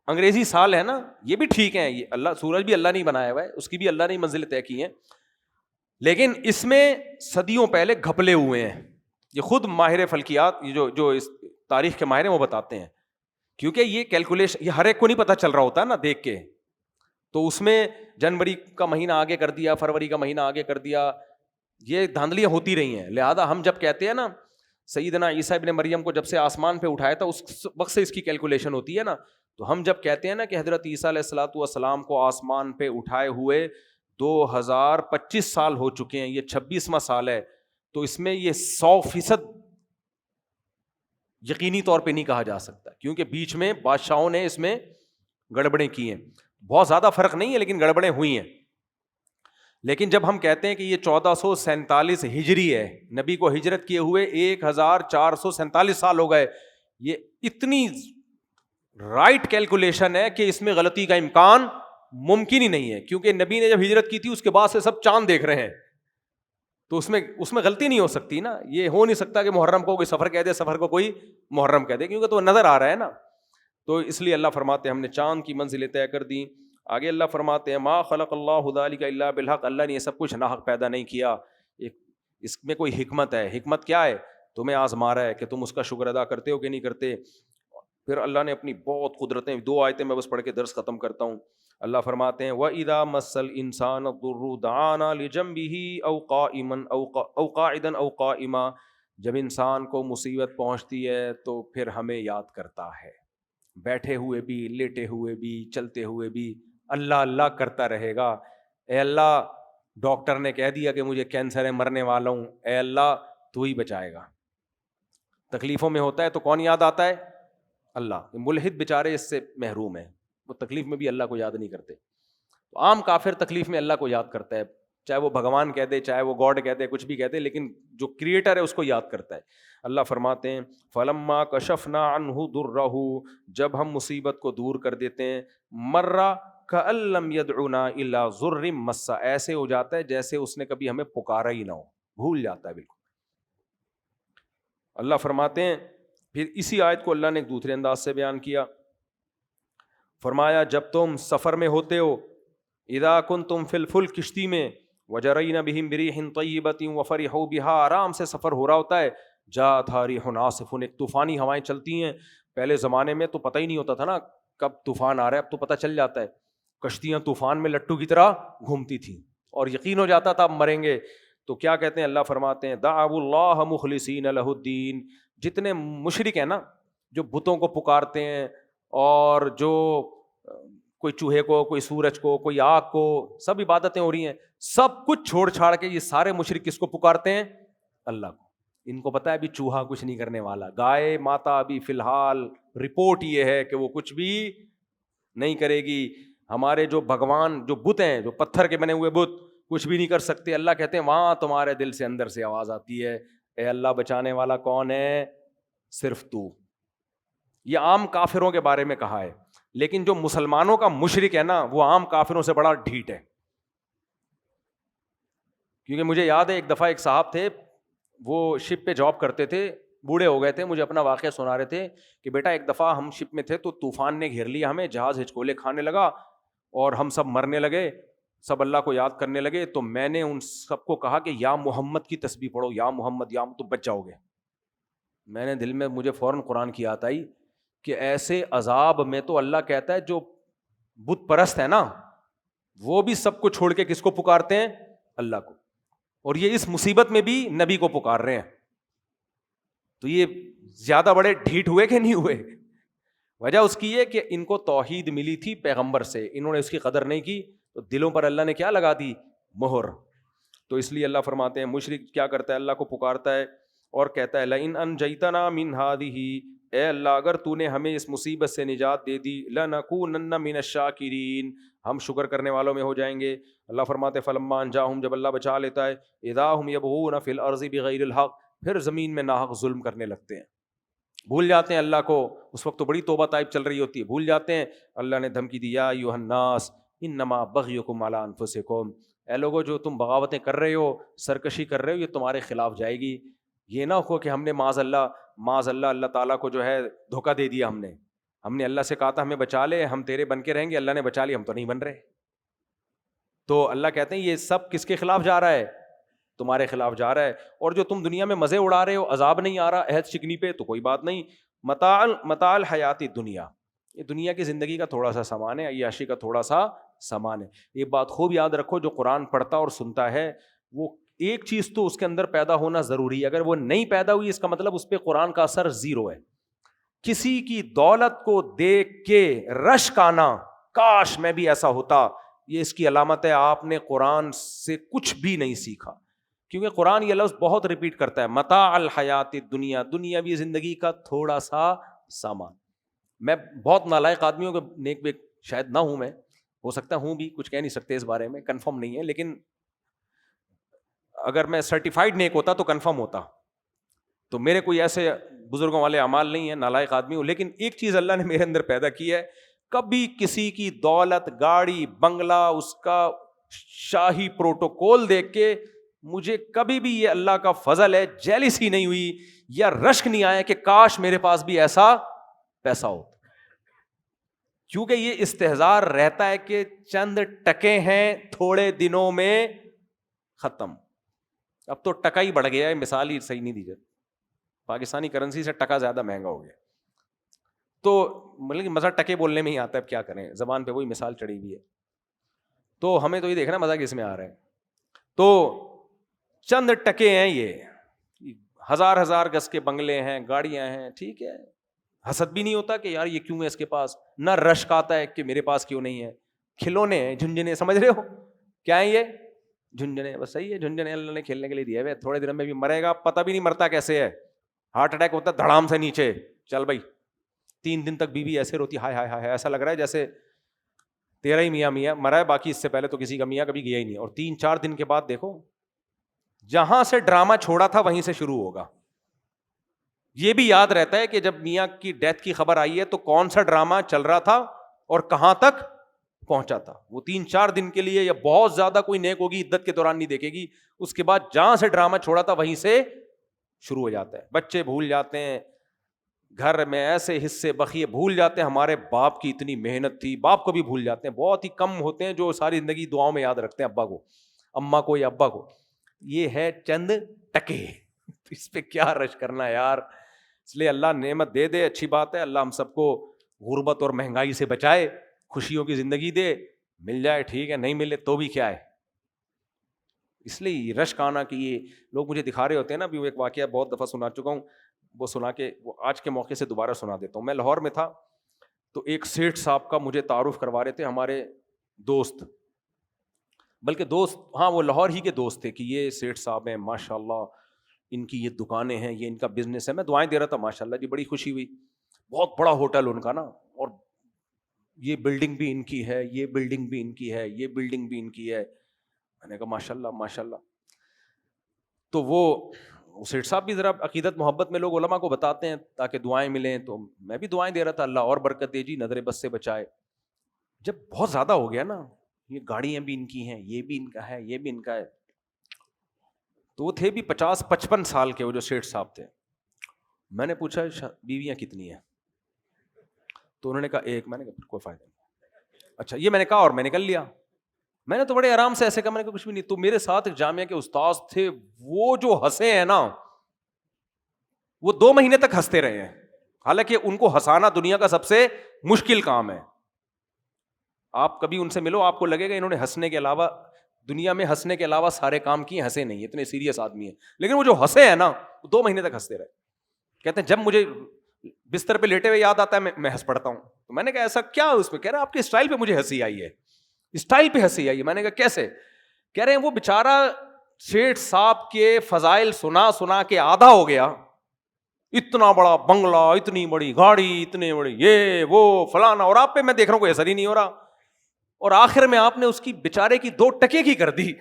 انگریزی سال ہے نا، یہ بھی ٹھیک ہے، یہ اللہ، سورج بھی اللہ نہیں بنایا ہوا ہے، اس کی بھی اللہ نے منزلیں طے کی ہیں، لیکن اس میں صدیوں پہلے گھپلے ہوئے ہیں. یہ خود ماہر فلکیات، جو اس تاریخ کے ماہر ہیں وہ بتاتے ہیں، کیونکہ یہ کیلکولیشن یہ ہر ایک کو نہیں پتہ چل رہا ہوتا ہے نا دیکھ کے. تو اس میں جنوری کا مہینہ آگے کر دیا، فروری کا مہینہ آگے کر دیا، یہ دھاندلیاں ہوتی رہی ہیں. لہذا ہم جب کہتے ہیں نا سیدنا عیسیٰ ابن مریم کو جب سے آسمان پہ اٹھایا تھا، اس وقت سے اس کی کیلکولیشن ہوتی ہے نا. تو ہم جب کہتے ہیں نا کہ حضرت عیسیٰ علیہ الصلوۃ والسلام کو آسمان پہ اٹھائے ہوئے 2025 سال ہو چکے ہیں، یہ 26واں سال ہے، تو اس میں یہ 100% یقینی طور پہ نہیں کہا جا سکتا، کیونکہ بیچ میں بادشاہوں نے اس میں گڑبڑیں کی ہیں. بہت زیادہ فرق نہیں ہے لیکن گڑبڑیں ہوئی ہیں. لیکن جب ہم کہتے ہیں کہ یہ 1447 ہجری ہے، نبی کو ہجرت کیے ہوئے 1447 سال ہو گئے، یہ اتنی رائٹ کیلکولیشن ہے کہ اس میں غلطی کا امکان ممکن ہی نہیں ہے. کیونکہ نبی نے جب ہجرت کی تھی اس کے بعد سے سب چاند دیکھ رہے ہیں، تو اس میں غلطی نہیں ہو سکتی نا. یہ ہو نہیں سکتا کہ محرم کو کوئی سفر کہہ دے، سفر کو کوئی محرم کہہ دے، کیونکہ تو نظر آ رہا ہے نا. تو اس لیے اللہ فرماتے ہیں ہم نے چاند کی منزلیں طے کر دیں. آگے اللہ فرماتے ہیں ما خلق اللہ ذلک الا بالحق، اللہ نے یہ سب کچھ ناحق پیدا نہیں کیا، اس میں کوئی حکمت ہے. حکمت کیا ہے؟ تمہیں آزما رہا ہے کہ تم اس کا شکر ادا کرتے ہو کہ نہیں کرتے. پھر اللہ نے اپنی بہت قدرتیں، 2 آیتیں میں بس پڑھ کے درس ختم کرتا ہوں. اللہ فرماتے ہیں وَإِذَا مَسَّ الْإِنسَانَ الضُّرُّ دَعَانَا لِجَنبِهِ أَوْ قَائِمًا أَوْ قَاعِدًا أَوْ قَائِمًا، جب انسان کو مصیبت پہنچتی ہے تو پھر ہمیں یاد کرتا ہے، بیٹھے ہوئے بھی، لیٹے ہوئے بھی، چلتے ہوئے بھی اللہ اللہ کرتا رہے گا. اے اللہ ڈاکٹر نے کہہ دیا کہ مجھے کینسر ہے، مرنے والا ہوں، اے اللہ تو ہی بچائے گا. تکلیفوں میں ہوتا ہے تو کون یاد آتا ہے؟ اللہ. ملحد بیچارے اس سے محروم ہیں، وہ تکلیف میں بھی اللہ کو یاد نہیں کرتے. تو عام کافر تکلیف میں اللہ کو یاد کرتا ہے، چاہے وہ بھگوان کہہ دے، چاہے وہ گاڈ کہہ دے، کچھ بھی کہہ دے، لیکن جو کریٹر ہے اس کو یاد کرتا ہے. اللہ فرماتے ہیں فَلَمَّا كَشَفْنَا عَنْهُ ضُرَّهُ، جب ہم مصیبت کو دور کر دیتے ہیں، مَرَّ كَأَن لَّمْ يَدْعُنَا إِلَّا ضُرٍّ مَّسَّ، ایسے ہو جاتا ہے جیسے اس نے کبھی ہمیں پکارا ہی نہ ہو، بھول جاتا ہے بالکل. اللہ فرماتے ہیں پھر اسی آیت کو اللہ نے ایک دوسرے انداز سے بیان کیا. فرمایا جب تم سفر میں ہوتے ہو، اذا کنتم فی الفلک، کشتی میں، وجرین بہم بریح طیبۃ وفرحوا بها، آرام سے سفر ہو رہا ہوتا ہے، جاءتھا ریح عاصف، ایک طوفانی ہوائیں چلتی ہیں، پہلے زمانے میں تو پتہ ہی نہیں ہوتا تھا نا کب طوفان آ رہا ہے، اب تو پتہ چل جاتا ہے. کشتیاں طوفان میں لٹو کی طرح گھومتی تھیں اور یقین ہو جاتا تھا اب مریں گے. تو کیا کہتے ہیں، اللہ فرماتے ہیں دعوا اللہ مخلصین لہ الدین. جتنے مشرک ہیں نا، جو بتوں کو پکارتے ہیں اور جو کوئی چوہے کو، کوئی سورج کو، کوئی آگ کو، سب عبادتیں ہو رہی ہیں، سب کچھ چھوڑ چھاڑ کے یہ سارے مشرک کس کو پکارتے ہیں؟ اللہ کو. ان کو پتا ہے ابھی چوہا کچھ نہیں کرنے والا، گائے ماتا ابھی فی الحال رپورٹ یہ ہے کہ وہ کچھ بھی نہیں کرے گی. ہمارے جو بھگوان، جو بت ہیں، جو پتھر کے بنے ہوئے بت، کچھ بھی نہیں کر سکتے. اللہ کہتے ہیں وہاں تمہارے دل سے اندر سے آواز آتی ہے، اے اللہ بچانے والا کون ہے؟ صرف تو. یہ عام کافروں کے بارے میں کہا ہے، لیکن جو مسلمانوں کا مشرک ہے نا، وہ عام کافروں سے بڑا ڈھیٹ ہے. کیونکہ مجھے یاد ہے ایک دفعہ ایک صاحب تھے، وہ شپ پہ جاب کرتے تھے، بوڑھے ہو گئے تھے، مجھے اپنا واقعہ سنا رہے تھے کہ بیٹا ایک دفعہ ہم شپ میں تھے تو طوفان نے گھیر لیا ہمیں، جہاز ہچکولے کھانے لگا اور ہم سب مرنے لگے، سب اللہ کو یاد کرنے لگے. تو میں نے ان سب کو کہا کہ یا محمد کی تسبیح پڑھو، یا محمد، یا تو بچ جاؤ گے. میں نے دل میں، مجھے فوراً قرآن کی آیت آئی کہ ایسے عذاب میں تو اللہ کہتا ہے جو بت پرست ہے نا، وہ بھی سب کو چھوڑ کے کس کو پکارتے ہیں؟ اللہ کو. اور یہ اس مصیبت میں بھی نبی کو پکار رہے ہیں. تو یہ زیادہ بڑے ڈھیٹ ہوئے کہ نہیں ہوئے؟ وجہ اس کی یہ کہ ان کو توحید ملی تھی پیغمبر سے، انہوں نے اس کی قدر نہیں کی، تو دلوں پر اللہ نے کیا لگا دی؟ مہر. تو اس لیے اللہ فرماتے ہیں مشرک کیا کرتا ہے؟ اللہ کو پکارتا ہے اور کہتا ہے لئن انجیتنا من هذه، اے اللہ اگر تو نے ہمیں اس مصیبت سے نجات دے دی، لنکونن من الشاکرین، ہم شکر کرنے والوں میں ہو جائیں گے. اللہ فرماتے فلما انجاہم، جب اللہ بچا لیتا ہے، اذا ہم یبغون فی الارض بغیر الحق، پھر زمین میں ناحق ظلم کرنے لگتے ہیں، بھول جاتے ہیں اللہ کو. اس وقت تو بڑی توبہ طائب چل رہی ہوتی ہے، بھول جاتے ہیں. اللہ نے دھمکی دی یا ایھا الناس انما بغیکم علی انفسکم، اے لوگو جو تم بغاوتیں کر رہے ہو، سرکشی کر رہے ہو، یہ تمہارے خلاف جائے گی. یہ نہ ہو کہ ہم نے معاذ اللہ اللہ تعالیٰ کو جو ہے دھوکہ دے دیا. ہم نے اللہ سے کہا تھا ہمیں بچا لے، ہم تیرے بن کے رہیں گے، اللہ نے بچا لی، ہم تو نہیں بن رہے. تو اللہ کہتے ہیں یہ سب کس کے خلاف جا رہا ہے؟ تمہارے خلاف جا رہا ہے. اور جو تم دنیا میں مزے اڑا رہے ہو، عذاب نہیں آ رہا عہد شکنی پہ، تو کوئی بات نہیں. متاع الحیات دنیا، یہ دنیا کی زندگی کا تھوڑا سا سامان ہے، عیاشی کا تھوڑا سا سامان ہے. یہ بات خوب یاد رکھو، جو قرآن پڑھتا اور سنتا ہے وہ ایک چیز تو اس کے اندر پیدا ہونا ضروری ہے. اگر وہ نہیں پیدا ہوئی، اس کا مطلب اس پہ قرآن کا اثر زیرو ہے. کسی کی دولت کو دیکھ کے رشک آنا، کاش میں بھی ایسا ہوتا، یہ اس کی علامت ہے آپ نے قرآن سے کچھ بھی نہیں سیکھا. کیونکہ قرآن یہ لفظ بہت ریپیٹ کرتا ہے، متاع الحیات دنیا، دنیاوی زندگی کا تھوڑا سا سامان. میں بہت نالائق آدمیوں کے نیک بھی شاید نہ ہوں، میں ہو سکتا ہوں بھی، کچھ کہہ نہیں سکتے اس بارے میں، کنفرم نہیں ہے. لیکن اگر میں سرٹیفائڈ نیک ہوتا تو کنفرم ہوتا. تو میرے کوئی ایسے بزرگوں والے اعمال نہیں ہیں، نالائق آدمی ہوں. لیکن ایک چیز اللہ نے میرے اندر پیدا کی ہے، کبھی کسی کی دولت، گاڑی، بنگلہ، اس کا شاہی پروٹوکول دیکھ کے مجھے کبھی بھی یہ اللہ کا فضل ہے جیلسی نہیں ہوئی یا رشک نہیں آیا کہ کاش میرے پاس بھی ایسا پیسہ ہو. کیونکہ یہ استحضار رہتا ہے کہ چند ٹکے ہیں، تھوڑے دنوں میں ختم. اب تو ٹکا ہی بڑھ گیا ہے، مثال ہی صحیح نہیں دی جاتی، پاکستانی کرنسی سے ٹکا زیادہ مہنگا ہو گیا. تو مطلب مزہ ٹکے بولنے میں ہی آتا ہے، اب کیا کریں، زبان پہ وہی مثال چڑھی ہوئی ہے. تو ہمیں تو یہ دیکھنا مزہ کس میں آ رہا ہے. تو چند ٹکے ہیں، یہ ہزار ہزار گز کے بنگلے ہیں، گاڑیاں ہیں، ٹھیک ہے، حسد بھی نہیں ہوتا کہ یار یہ کیوں ہے اس کے پاس، نہ رشک آتا ہے کہ میرے پاس کیوں نہیں ہے. کھلونے ہیں، جھنجھنے، سمجھ رہے ہو کیا ہے یہ؟ جھنجھنے. بس صحیح ہے، جھنجھنے اللہ نے کھیلنے کے لیے دیا ہے. تھوڑے دن میں بھی مرے گا، پتہ بھی نہیں مرتا کیسے ہے. ہارٹ اٹیک ہوتا ہے دھڑام سے نیچے، چل بھائی 3 دن تک بیوی ایسے روتی، ہائے ہائے ہائے، ایسا لگ رہا ہے جیسے تیرا ہی میاں مرا ہے، باقی اس سے پہلے تو کسی کا میاں کبھی گیا ہی نہیں. اور 3-4 دن کے بعد دیکھو، جہاں سے ڈرامہ چھوڑا تھا وہیں سے شروع ہوگا. یہ بھی یاد رہتا ہے کہ جب میاں کی ڈیتھ کی خبر آئی ہے تو کون سا ڈرامہ چل رہا تھا اور کہاں تک پہنچا تھا. وہ 3-4 دن کے لیے یا بہت زیادہ کوئی نیک ہوگی عدت کے دوران نہیں دیکھے گی، اس کے بعد جہاں سے ڈرامہ چھوڑا تھا وہیں سے شروع ہو جاتا ہے. بچے بھول جاتے ہیں، گھر میں ایسے حصے بخیے بھول جاتے ہیں، ہمارے باپ کی اتنی محنت تھی، باپ کو بھی بھول جاتے ہیں. بہت ہی کم ہوتے ہیں جو ساری زندگی دعاؤں میں یاد رکھتے ہیں ابا کو، اماں کو یا ابا کو. یہ ہے چند ٹکے، اس پہ کیا رش کرنا یار. اس لیے اللہ نعمت دے دے اچھی بات ہے, اللہ ہم سب کو غربت اور مہنگائی سے بچائے, خوشیوں کی زندگی دے, مل جائے ٹھیک ہے, نہیں ملے تو بھی کیا ہے. اس لیے رشک آنا کہ یہ لوگ مجھے دکھا رہے ہوتے ہیں نا, بھی وہ ایک واقعہ بہت دفعہ سنا چکا ہوں, وہ سنا کے وہ آج کے موقع سے دوبارہ سنا دیتا ہوں. میں لاہور میں تھا تو ایک سیٹھ صاحب کا مجھے تعارف کروا رہے تھے ہمارے دوست, بلکہ دوست ہاں وہ لاہور ہی کے دوست تھے, کہ یہ سیٹھ صاحب ہیں ماشاء اللہ, ان کی یہ دکانیں ہیں, یہ ان کا بزنس ہے. میں دعائیں دے رہا تھا, ماشاء اللہ جی بڑی خوشی ہوئی, بہت بڑا ہوٹل ان کا نا, اور یہ بلڈنگ بھی ان کی ہے, یہ بلڈنگ بھی ان کی ہے, یہ بلڈنگ بھی ان کی ہے. میں نے کہا ماشاء اللہ ماشاء اللہ. تو وہ سیٹھ صاحب بھی ذرا عقیدت محبت میں لوگ علماء کو بتاتے ہیں تاکہ دعائیں ملیں, تو میں بھی دعائیں دے رہا تھا, اللہ اور برکت دے جی, نظر بد سے بچائے. جب بہت زیادہ ہو گیا نا, یہ گاڑیاں بھی ان کی ہیں, یہ بھی ان کا ہے, یہ بھی ان کا ہے, تو وہ تھے بھی 50-55 سال کے, وہ جو سیٹھ صاحب تھے. میں نے پوچھا بیویاں کتنی ہیں, تو انہوں نے کہا ایک. میں نے کہا کوئی فائدہ نہیں. اچھا یہ میں نے کہا اور میں نکل لیا. میں نے تو بڑے آرام سے ایسے کہا, میں نے کہا کچھ بھی نہیں. تو میرے ساتھ ایک جامعہ کے استاذ تھے, وہ جو ہنسے ہیں نا, وہ 2 مہینے تک ہنستے رہے ہیں, حالانکہ ان کو ہنسانا دنیا کا سب سے مشکل کام ہے. آپ کبھی ان سے ملو, آپ کو لگے گا انہوں نے ہنسنے کے علاوہ دنیا میں ہنسنے کے علاوہ سارے کام کیے, ہنسے نہیں, اتنے سیریس آدمی ہیں. لیکن وہ جو ہنسے ہیں نا, 2 مہینے تک ہنستے رہے. کہتے ہیں جب مجھے بستر پہ لیٹے ہوئے یاد آتا ہے میں ہنس پڑتا ہوں. تو میں نے کہا ایسا کیا اس پہ؟ کہہ رہے آپ کے اسٹائل پہ مجھے ہنسی آئی ہے, اسٹائل پہ ہنسی آئی ہے. میں نے کہا کیسے؟ کہہ رہے ہیں وہ بیچارہ سیٹھ صاحب کے فضائل سنا سنا کے آدھا ہو گیا, اتنا بڑا بنگلہ, اتنی بڑی گاڑی, اتنے بڑی یہ وہ فلانا, اور آپ پہ میں دیکھ رہا ہوں کوئی اثر ہی نہیں ہو رہا, اور آخر میں آپ نے اس کی بیچارے کی 2 ٹکے کی کر دی.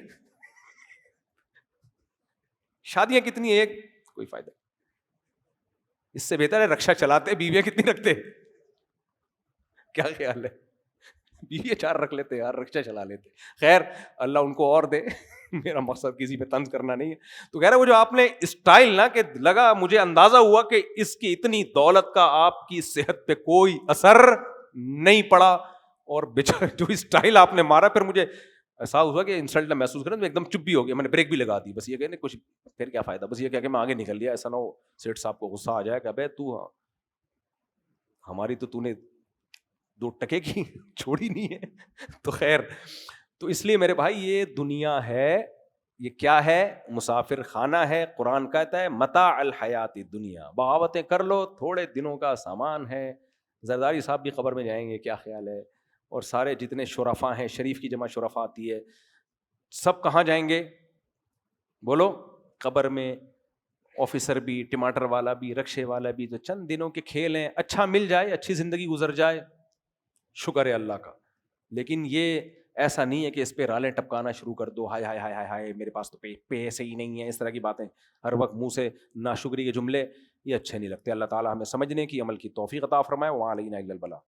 شادیاں کتنی, ایک, کوئی فائدہ. اس سے بہتر ہے رکشا چلاتے, بیویاں کتنی رکھتے, کیا خیال ہے؟ بیوی 4 رکھ لیتے یار, رکشا چلا لیتے. خیر اللہ ان کو اور دے, میرا مقصد کسی پہ طنز کرنا نہیں ہے. تو کہہ رہے وہ جو آپ نے اسٹائل نا, کہ لگا مجھے اندازہ ہوا کہ اس کی اتنی دولت کا آپ کی صحت پہ کوئی اثر نہیں پڑا, اور بیچارہ جو اسٹائل آپ نے مارا, پھر مجھے احساس ہوا کہ انسلٹ نہ محسوس کریں, تو ایک دم چپ بھی ہو گیا. میں نے بریک بھی لگا دی, بس یہ کہ کچھ پھر کیا فائدہ, بس یہ کہ میں آگے نکل لیا. ایسا نہ ہو سیٹھ صاحب کو غصہ آ جائے کہ ابے تو ہماری تو نے 2 ٹکے کی چھوڑی نہیں ہے. تو خیر, تو اس لیے میرے بھائی یہ دنیا ہے, یہ کیا ہے؟ مسافر خانہ ہے. قرآن کہتا ہے متاع الحیات دنیا, بغاوتیں کر لو, تھوڑے دنوں کا سامان ہے. زرداری صاحب بھی قبر میں جائیں گے, کیا خیال ہے؟ اور سارے جتنے شرفاء ہیں, شریف کی جمع شرفاء آتی ہے, سب کہاں جائیں گے بولو؟ قبر میں. آفیسر بھی, ٹماٹر والا بھی, رکشے والا بھی. تو چند دنوں کے کھیل ہیں, اچھا مل جائے, اچھی زندگی گزر جائے, شکر ہے اللہ کا. لیکن یہ ایسا نہیں ہے کہ اس پہ رالیں ٹپکانا شروع کر دو, ہائے ہائے ہائے ہائے ہائے میرے پاس تو پیسے ہی نہیں ہے, اس طرح کی باتیں ہر وقت منہ سے ناشکری کے جملے, یہ اچھے نہیں لگتے. اللہ تعالیٰ ہمیں سمجھنے کی, عمل کی توفیق عطا فرمائے. وعلینا الا البلاغ.